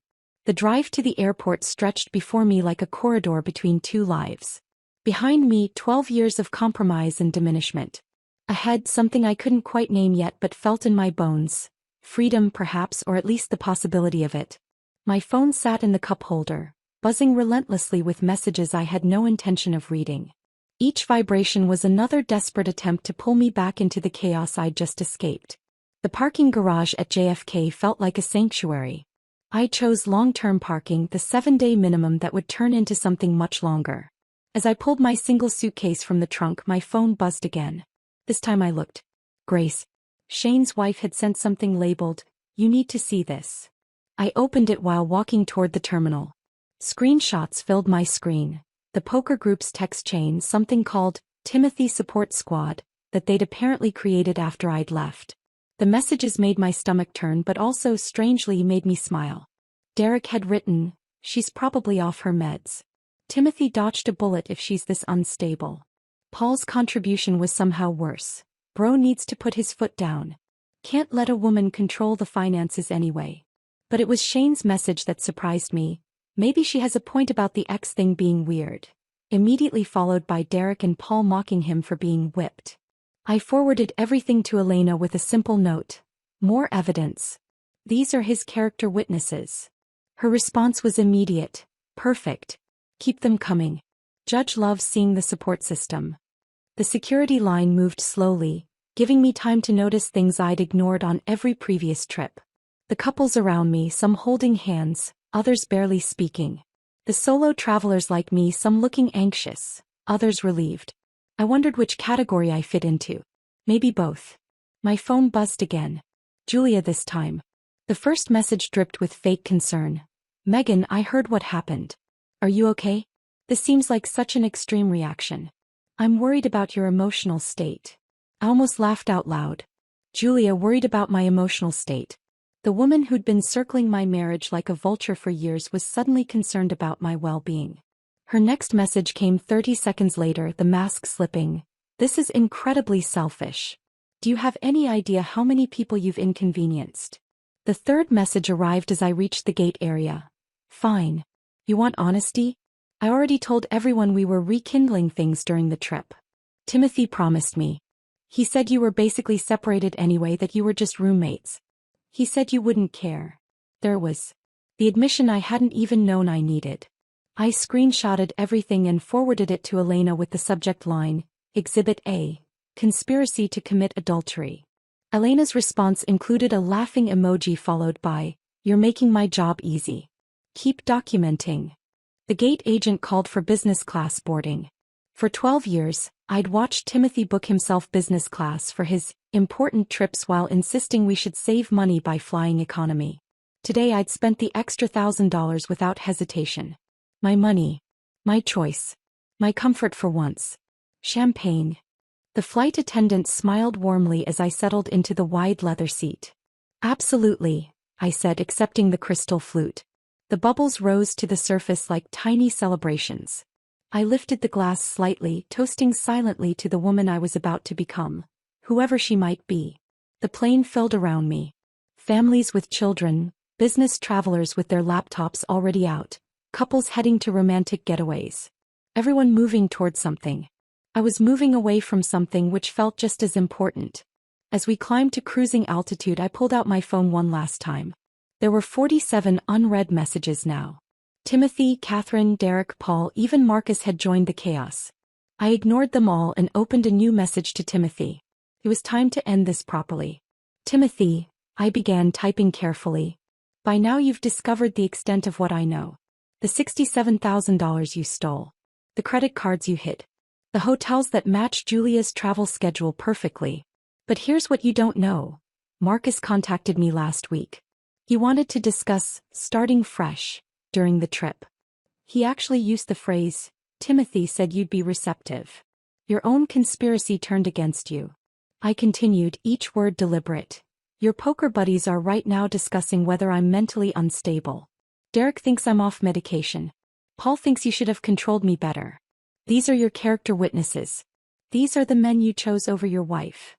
The drive to the airport stretched before me like a corridor between two lives. Behind me, 12 years of compromise and diminishment. Ahead, something I couldn't quite name yet but felt in my bones. Freedom, perhaps, or at least the possibility of it. My phone sat in the cup holder, buzzing relentlessly with messages I had no intention of reading. Each vibration was another desperate attempt to pull me back into the chaos I'd just escaped. The parking garage at JFK felt like a sanctuary. I chose long-term parking, the 7-day minimum that would turn into something much longer. As I pulled my single suitcase from the trunk, my phone buzzed again. This time I looked. Grace. Shane's wife had sent something labeled, "You need to see this." I opened it while walking toward the terminal. Screenshots filled my screen. The poker group's text chain, something called Timothy Support Squad, that they'd apparently created after I'd left. The messages made my stomach turn but also strangely made me smile. Derek had written, "She's probably off her meds. Timothy dodged a bullet if she's this unstable." Paul's contribution was somehow worse. Bro needs to put his foot down. Can't let a woman control the finances anyway. But it was Shane's message that surprised me. Maybe she has a point about the ex thing being weird. Immediately followed by Derek and Paul mocking him for being whipped. I forwarded everything to Elena with a simple note. More evidence. These are his character witnesses. Her response was immediate. Perfect. Keep them coming. Judge loves seeing the support system. The security line moved slowly, giving me time to notice things I'd ignored on every previous trip. The couples around me, some holding hands, others barely speaking. The solo travelers like me, some looking anxious, others relieved. I wondered which category I fit into. Maybe both. My phone buzzed again. Julia this time. The first message dripped with fake concern. Megan, I heard what happened. Are you okay? This seems like such an extreme reaction. I'm worried about your emotional state. I almost laughed out loud. Julia, worried about my emotional state. The woman who'd been circling my marriage like a vulture for years was suddenly concerned about my well-being. Her next message came 30 seconds later, the mask slipping. This is incredibly selfish. Do you have any idea how many people you've inconvenienced? The third message arrived as I reached the gate area. Fine. You want honesty? I already told everyone we were rekindling things during the trip. Timothy promised me. He said you were basically separated anyway, that you were just roommates. He said you wouldn't care. There was the admission I hadn't even known I needed. I screenshotted everything and forwarded it to Elena with the subject line, Exhibit A, Conspiracy to Commit Adultery. Elena's response included a laughing emoji followed by, You're making my job easy. Keep documenting. The gate agent called for business class boarding. For 12 years, I'd watched Timothy book himself business class for his important trips while insisting we should save money by flying economy. Today I'd spent the extra $1,000 without hesitation. My money. My choice. My comfort for once. Champagne. The flight attendant smiled warmly as I settled into the wide leather seat. Absolutely, I said, accepting the crystal flute. The bubbles rose to the surface like tiny celebrations. I lifted the glass slightly, toasting silently to the woman I was about to become, whoever she might be. The plane filled around me. Families with children, business travelers with their laptops already out, couples heading to romantic getaways. Everyone moving towards something. I was moving away from something which felt just as important. As we climbed to cruising altitude, I pulled out my phone one last time. There were 47 unread messages now. Timothy, Catherine, Derek, Paul, even Marcus had joined the chaos. I ignored them all and opened a new message to Timothy. It was time to end this properly. Timothy, I began typing carefully. By now you've discovered the extent of what I know. The $67,000 you stole. The credit cards you hid. The hotels that match Julia's travel schedule perfectly. But here's what you don't know. Marcus contacted me last week. He wanted to discuss starting fresh during the trip. He actually used the phrase, Timothy said you'd be receptive. Your own conspiracy turned against you. I continued, each word deliberate. Your poker buddies are right now discussing whether I'm mentally unstable. Derek thinks I'm off medication. Paul thinks you should have controlled me better. These are your character witnesses. These are the men you chose over your wife.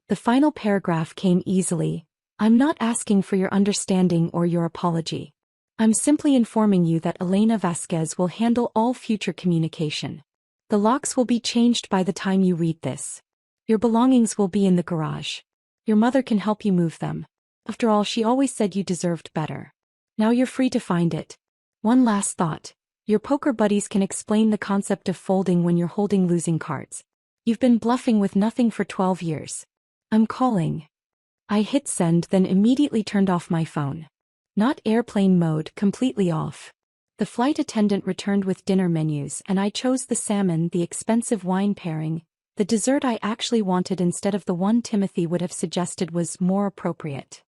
The final paragraph came easily. I'm not asking for your understanding or your apology. I'm simply informing you that Elena Vasquez will handle all future communication. The locks will be changed by the time you read this. Your belongings will be in the garage. Your mother can help you move them. After all, she always said you deserved better. Now you're free to find it. One last thought. Your poker buddies can explain the concept of folding when you're holding losing cards. You've been bluffing with nothing for 12 years. I'm calling. I hit send, then immediately turned off my phone. Not airplane mode, completely off. The flight attendant returned with dinner menus and I chose the salmon, the expensive wine pairing. The dessert I actually wanted instead of the one Timothy would have suggested was more appropriate.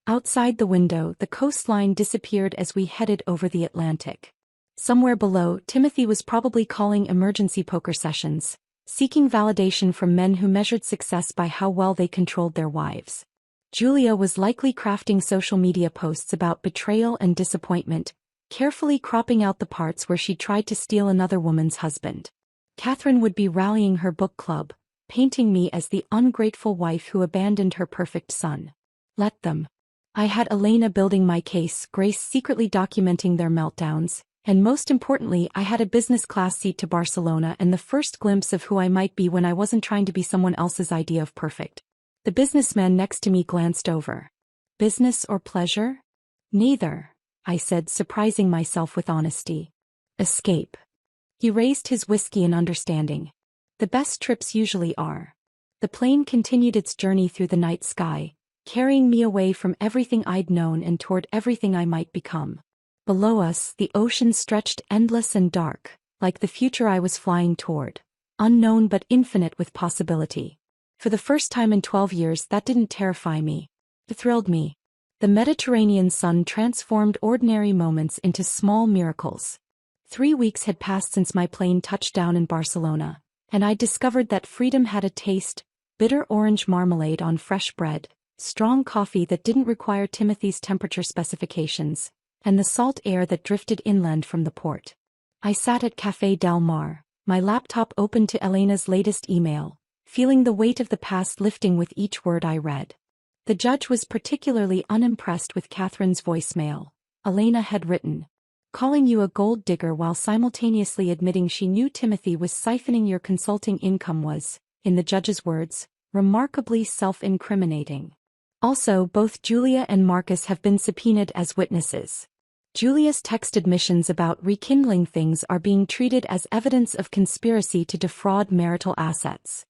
Outside the window, the coastline disappeared as we headed over the Atlantic. Somewhere below, Timothy was probably calling emergency poker sessions, seeking validation from men who measured success by how well they controlled their wives. Julia was likely crafting social media posts about betrayal and disappointment, carefully cropping out the parts where she tried to steal another woman's husband. Catherine would be rallying her book club, painting me as the ungrateful wife who abandoned her perfect son. Let them. I had Elena building my case, Grace secretly documenting their meltdowns, and most importantly I had a business class seat to Barcelona and the first glimpse of who I might be when I wasn't trying to be someone else's idea of perfect. The businessman next to me glanced over. Business or pleasure? Neither, I said, surprising myself with honesty. Escape. He raised his whiskey in understanding. The best trips usually are. The plane continued its journey through the night sky, carrying me away from everything I'd known and toward everything I might become. Below us, the ocean stretched endless and dark, like the future I was flying toward, unknown but infinite with possibility. For the first time in 12 years, that didn't terrify me. It thrilled me. The Mediterranean sun transformed ordinary moments into small miracles. 3 weeks had passed since my plane touched down in Barcelona, and I discovered that freedom had a taste: bitter orange marmalade on fresh bread, strong coffee that didn't require Timothy's temperature specifications, and the salt air that drifted inland from the port. I sat at Café Del Mar, my laptop open to Elena's latest email, feeling the weight of the past lifting with each word I read. The judge was particularly unimpressed with Catherine's voicemail. Elena had written, "Calling you a gold digger while simultaneously admitting she knew Timothy was siphoning your consulting income was, in the judge's words, remarkably self-incriminating. Also, both Julia and Marcus have been subpoenaed as witnesses. Julia's text admissions about rekindling things are being treated as evidence of conspiracy to defraud marital assets."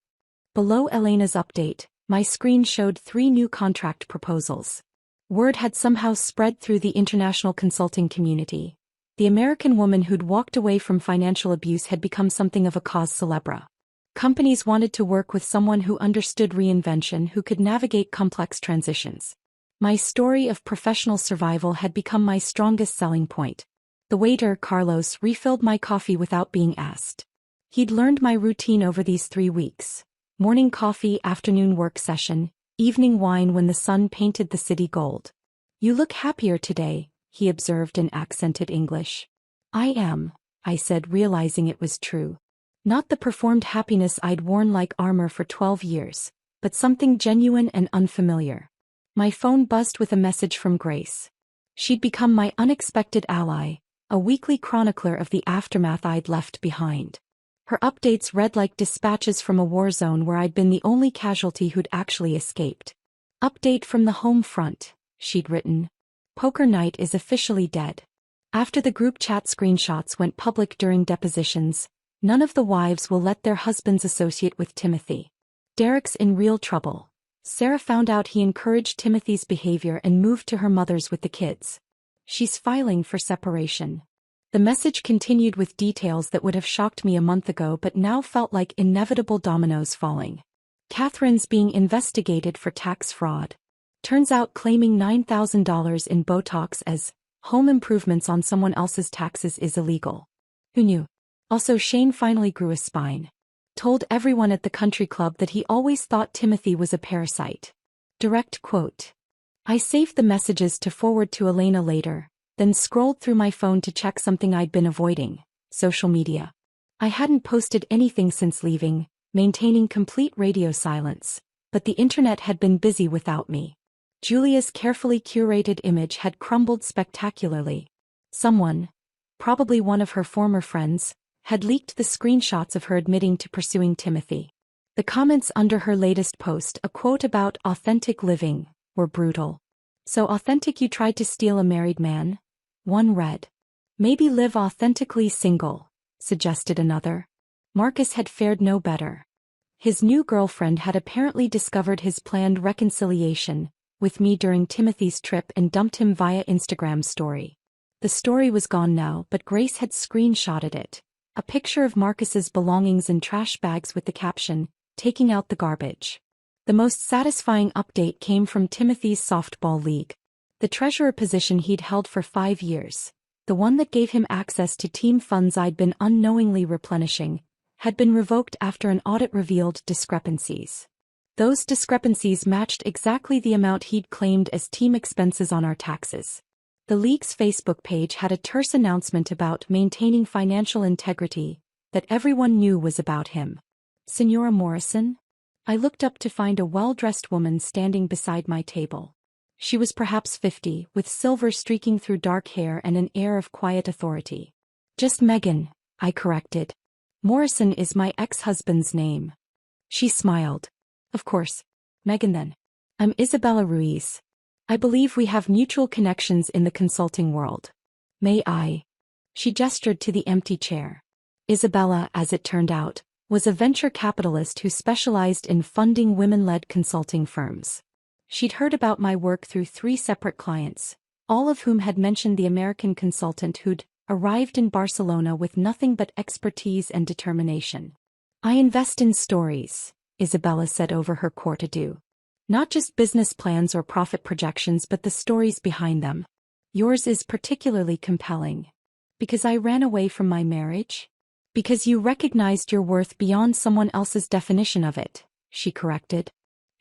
Below Elena's update, my screen showed 3 new contract proposals. Word had somehow spread through the international consulting community. The American woman who'd walked away from financial abuse had become something of a cause célèbre. Companies wanted to work with someone who understood reinvention, who could navigate complex transitions. My story of professional survival had become my strongest selling point. The waiter, Carlos, refilled my coffee without being asked. He'd learned my routine over these 3 weeks. Morning coffee, afternoon work session, evening wine when the sun painted the city gold. "You look happier today," he observed in accented English. "I am," I said, realizing it was true. Not the performed happiness I'd worn like armor for 12 years, but something genuine and unfamiliar. My phone buzzed with a message from Grace. She'd become my unexpected ally, a weekly chronicler of the aftermath I'd left behind. Her updates read like dispatches from a war zone where I'd been the only casualty who'd actually escaped. "Update from the home front," she'd written. "Poker night is officially dead." After the group chat screenshots went public during depositions, none of the wives will let their husbands associate with Timothy. Derek's in real trouble. Sarah found out he encouraged Timothy's behavior and moved to her mother's with the kids. She's filing for separation. The message continued with details that would have shocked me a month ago but now felt like inevitable dominoes falling. Catherine's being investigated for tax fraud. Turns out claiming $9,000 in Botox as home improvements on someone else's taxes is illegal. Who knew? Also, Shane finally grew a spine. Told everyone at the country club that he always thought Timothy was a parasite. Direct quote. I saved the messages to forward to Elena later, then scrolled through my phone to check something I'd been avoiding: social media. I hadn't posted anything since leaving, maintaining complete radio silence, but the internet had been busy without me. Julia's carefully curated image had crumbled spectacularly. Someone, probably one of her former friends, had leaked the screenshots of her admitting to pursuing Timothy. The comments under her latest post, a quote about authentic living, were brutal. "So authentic you tried to steal a married man?" One read. "Maybe live authentically single," suggested another. Marcus had fared no better. His new girlfriend had apparently discovered his planned reconciliation with me during Timothy's trip and dumped him via Instagram story. The story was gone now, but Grace had screenshotted it. A picture of Marcus's belongings in trash bags with the caption, "Taking out the garbage." The most satisfying update came from Timothy's softball league. The treasurer position he'd held for 5 years, the one that gave him access to team funds I'd been unknowingly replenishing, had been revoked after an audit revealed discrepancies. Those discrepancies matched exactly the amount he'd claimed as team expenses on our taxes. The league's Facebook page had a terse announcement about maintaining financial integrity, that everyone knew was about him. Senora Morrison? I looked up to find a well-dressed woman standing beside my table. She was perhaps 50, with silver streaking through dark hair and an air of quiet authority. Just Megan, I corrected. Morrison is my ex-husband's name. She smiled. Of course. Megan then. I'm Isabella Ruiz. I believe we have mutual connections in the consulting world. May I? She gestured to the empty chair. Isabella, as it turned out, was a venture capitalist who specialized in funding women-led consulting firms. She'd heard about my work through 3 separate clients, all of whom had mentioned the American consultant who'd arrived in Barcelona with nothing but expertise and determination. I invest in stories, Isabella said over her court adieu. Not just business plans or profit projections but the stories behind them. Yours is particularly compelling. Because I ran away from my marriage? Because you recognized your worth beyond someone else's definition of it, she corrected.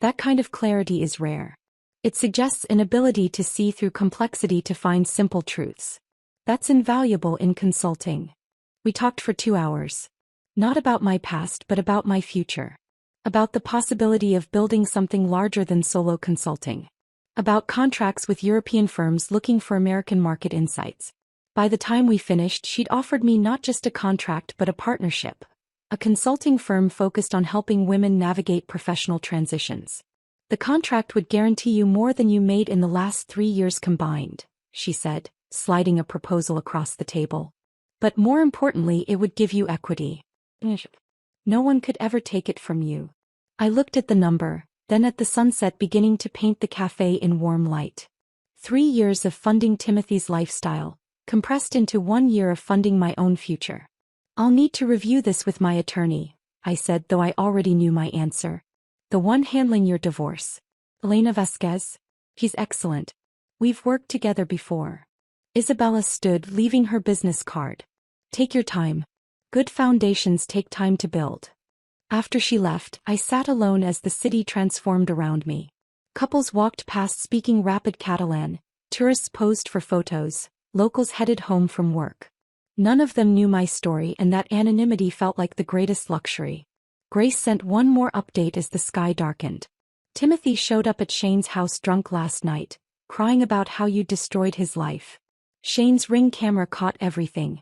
That kind of clarity is rare. It suggests an ability to see through complexity to find simple truths. That's invaluable in consulting. We talked for 2 hours. Not about my past but about my future. About the possibility of building something larger than solo consulting. About contracts with European firms looking for American market insights. By the time we finished, she'd offered me not just a contract but a partnership. A consulting firm focused on helping women navigate professional transitions. The contract would guarantee you more than you made in the last 3 years combined, she said, sliding a proposal across the table. But more importantly, it would give you equity. No one could ever take it from you. I looked at the number, then at the sunset beginning to paint the cafe in warm light. 3 years of funding Timothy's lifestyle, compressed into 1 year of funding my own future. I'll need to review this with my attorney, I said, though I already knew my answer. The one handling your divorce. Elena Vasquez? He's excellent. We've worked together before. Isabella stood, leaving her business card. Take your time. Good foundations take time to build. After she left, I sat alone as the city transformed around me. Couples walked past speaking rapid Catalan, tourists posed for photos, locals headed home from work. None of them knew my story, and that anonymity felt like the greatest luxury. Grace sent one more update as the sky darkened. Timothy showed up at Shane's house drunk last night, crying about how you destroyed his life. Shane's Ring camera caught everything.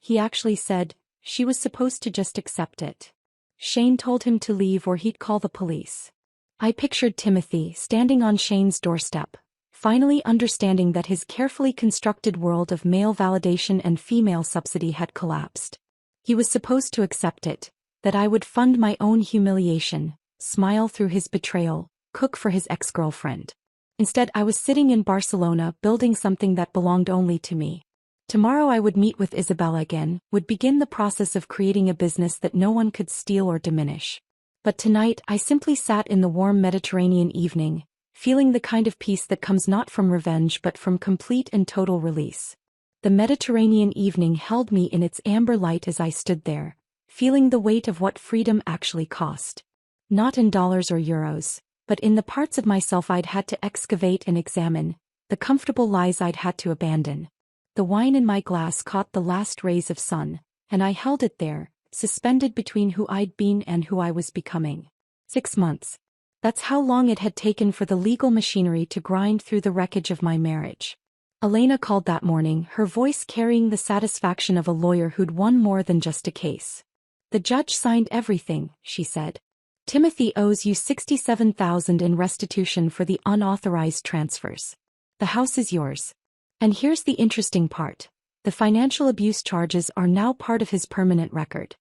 He actually said, she was supposed to just accept it. Shane told him to leave or he'd call the police. I pictured Timothy standing on Shane's doorstep, finally understanding that his carefully constructed world of male validation and female subsidy had collapsed. He was supposed to accept it, that I would fund my own humiliation, smile through his betrayal, cook for his ex-girlfriend. Instead, I was sitting in Barcelona building something that belonged only to me. Tomorrow I would meet with Isabella again, would begin the process of creating a business that no one could steal or diminish. But tonight I simply sat in the warm Mediterranean evening, feeling the kind of peace that comes not from revenge but from complete and total release. The Mediterranean evening held me in its amber light as I stood there, feeling the weight of what freedom actually cost. Not in dollars or euros, but in the parts of myself I'd had to excavate and examine, the comfortable lies I'd had to abandon. The wine in my glass caught the last rays of sun, and I held it there, suspended between who I'd been and who I was becoming. 6 months. That's how long it had taken for the legal machinery to grind through the wreckage of my marriage. Elena called that morning, her voice carrying the satisfaction of a lawyer who'd won more than just a case. The judge signed everything, she said. Timothy owes you $67,000 in restitution for the unauthorized transfers. The house is yours. And here's the interesting part. The financial abuse charges are now part of his permanent record.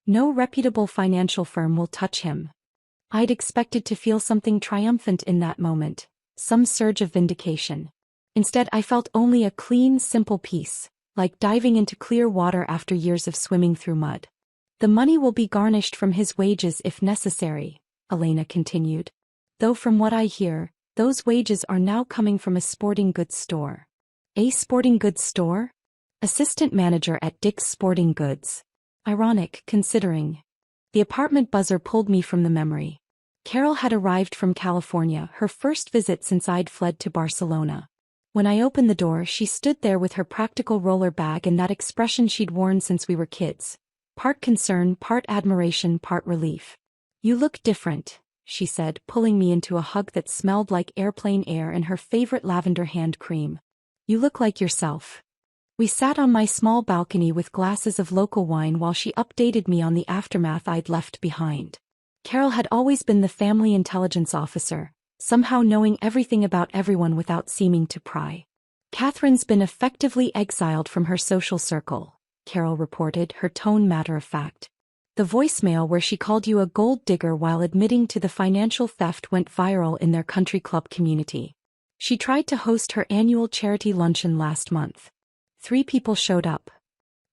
No reputable financial firm will touch him. I'd expected to feel something triumphant in that moment, some surge of vindication. Instead, I felt only a clean, simple peace, like diving into clear water after years of swimming through mud. The money will be garnished from his wages if necessary, Elena continued. Though from what I hear, those wages are now coming from a sporting goods store. A sporting goods store? Assistant manager at Dick's Sporting Goods. Ironic, considering. The apartment buzzer pulled me from the memory. Carol had arrived from California, her first visit since I'd fled to Barcelona. When I opened the door, she stood there with her practical roller bag and that expression she'd worn since we were kids. part concern, part admiration, part relief. "You look different," she said, pulling me into a hug that smelled like airplane air and her favorite lavender hand cream. "You look like yourself." We sat on my small balcony with glasses of local wine while she updated me on the aftermath I'd left behind. Carol had always been the family intelligence officer, somehow knowing everything about everyone without seeming to pry. "Catherine's been effectively exiled from her social circle," Carol reported, her tone matter-of-fact. "The voicemail where she called you a gold digger while admitting to the financial theft went viral in their country club community. She tried to host her annual charity luncheon last month. 3 people showed up.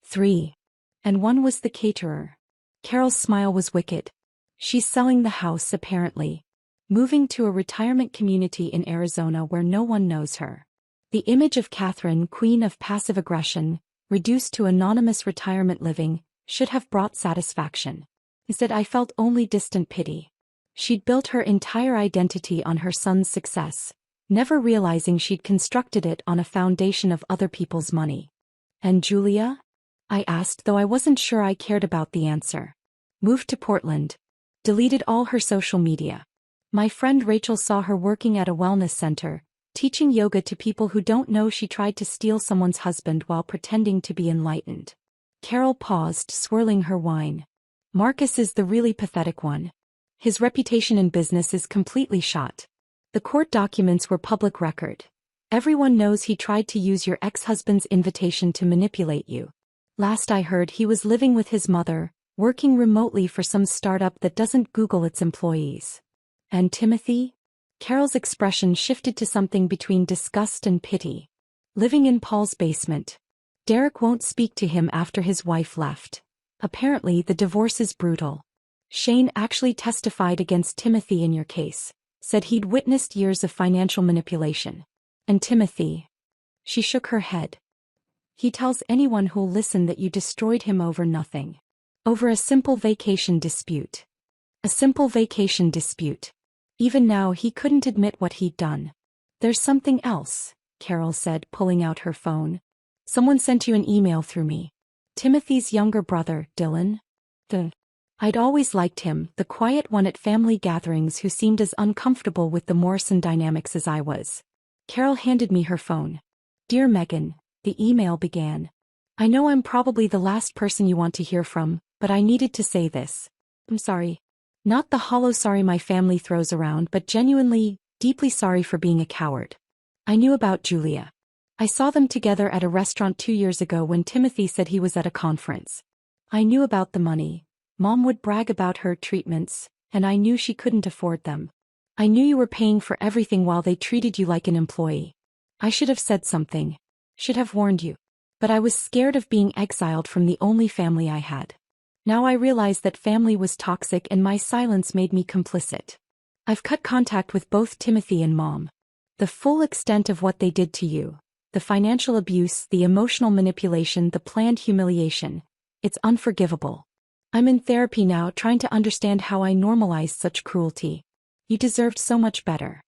3. And one was the caterer." Carol's smile was wicked. "She's selling the house, apparently. Moving to a retirement community in Arizona where no one knows her." The image of Catherine, queen of passive aggression, reduced to anonymous retirement living, should have brought satisfaction. Instead, I felt only distant pity. She'd built her entire identity on her son's success, never realizing she'd constructed it on a foundation of other people's money. "And Julia?" I asked, though I wasn't sure I cared about the answer. "Moved to Portland. Deleted all her social media. My friend Rachel saw her working at a wellness center, teaching yoga to people who don't know she tried to steal someone's husband while pretending to be enlightened." Carol paused, swirling her wine. "Marcus is the really pathetic one. His reputation in business is completely shot. The court documents were public record. Everyone knows he tried to use your ex-husband's invitation to manipulate you. Last I heard, he was living with his mother, working remotely for some startup that doesn't Google its employees." "And Timothy?" Carol's expression shifted to something between disgust and pity. "Living in Paul's basement. Derek won't speak to him after his wife left. Apparently the divorce is brutal. Shane actually testified against Timothy in your case. Said he'd witnessed years of financial manipulation. And Timothy." She shook her head. "He tells anyone who'll listen that you destroyed him over nothing. Over a simple vacation dispute. A simple vacation dispute. Even now he couldn't admit what he'd done." "There's something else," Carol said, pulling out her phone. "Someone sent you an email through me. Timothy's younger brother, Dylan. I'd always liked him, the quiet one at family gatherings who seemed as uncomfortable with the Morrison dynamics as I was." Carol handed me her phone. "Dear Megan," the email began. "I know I'm probably the last person you want to hear from, but I needed to say this. I'm sorry. Not the hollow sorry my family throws around, but genuinely, deeply sorry for being a coward. I knew about Julia. I saw them together at a restaurant 2 years ago when Timothy said he was at a conference. I knew about the money. Mom would brag about her treatments, and I knew she couldn't afford them. I knew you were paying for everything while they treated you like an employee. I should have said something. Should have warned you. But I was scared of being exiled from the only family I had. Now I realize that family was toxic and my silence made me complicit. I've cut contact with both Timothy and Mom. The full extent of what they did to you, the financial abuse, the emotional manipulation, the planned humiliation, it's unforgivable. I'm in therapy now trying to understand how I normalized such cruelty. You deserved so much better.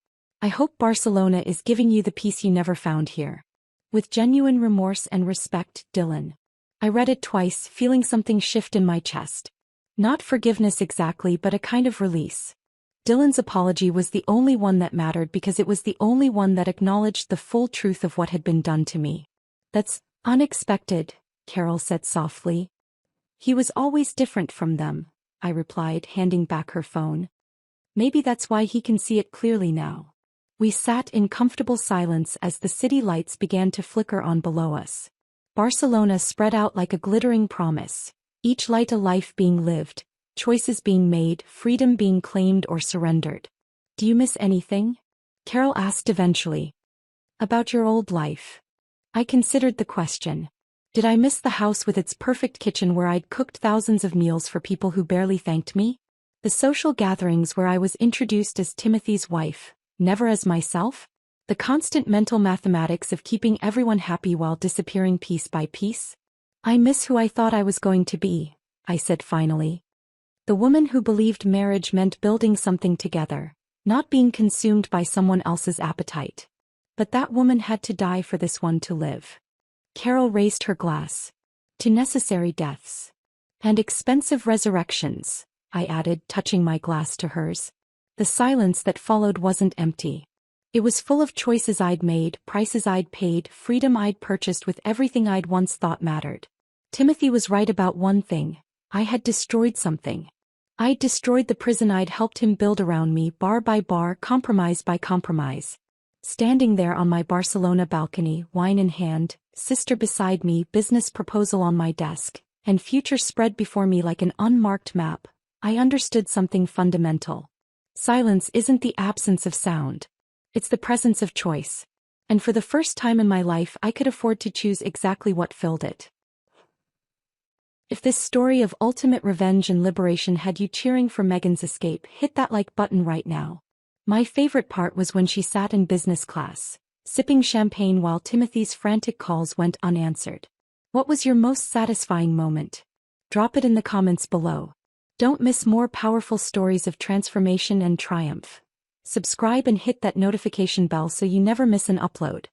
I hope Barcelona is giving you the peace you never found here. With genuine remorse and respect, Dylan." I read it twice, feeling something shift in my chest. Not forgiveness exactly, but a kind of release. Dylan's apology was the only one that mattered because it was the only one that acknowledged the full truth of what had been done to me. "That's unexpected," Carol said softly. "He was always different from them," I replied, handing back her phone. "Maybe that's why he can see it clearly now." We sat in comfortable silence as the city lights began to flicker on below us. Barcelona spread out like a glittering promise, each light a life being lived, choices being made, freedom being claimed or surrendered. "Do you miss anything?" Carol asked eventually. "About your old life." I considered the question. Did I miss the house with its perfect kitchen where I'd cooked thousands of meals for people who barely thanked me? The social gatherings where I was introduced as Timothy's wife, never as myself? The constant mental mathematics of keeping everyone happy while disappearing piece by piece? "I miss who I thought I was going to be," I said finally. The woman who believed marriage meant building something together, not being consumed by someone else's appetite. But that woman had to die for this one to live. Carol raised her glass. "To necessary deaths." And expensive resurrections, I added, touching my glass to hers. The silence that followed wasn't empty. It was full of choices I'd made, prices I'd paid, freedom I'd purchased with everything I'd once thought mattered. Timothy was right about one thing. I had destroyed something. I'd destroyed the prison I'd helped him build around me, bar by bar, compromise by compromise. Standing there on my Barcelona balcony, wine in hand, sister beside me, business proposal on my desk, and future spread before me like an unmarked map, I understood something fundamental. Silence isn't the absence of sound. It's the presence of choice. And for the first time in my life, I could afford to choose exactly what filled it. If this story of ultimate revenge and liberation had you cheering for Megan's escape, hit that like button right now. My favorite part was when she sat in business class, sipping champagne while Timothy's frantic calls went unanswered. What was your most satisfying moment? Drop it in the comments below. Don't miss more powerful stories of transformation and triumph. Subscribe and hit that notification bell so you never miss an upload.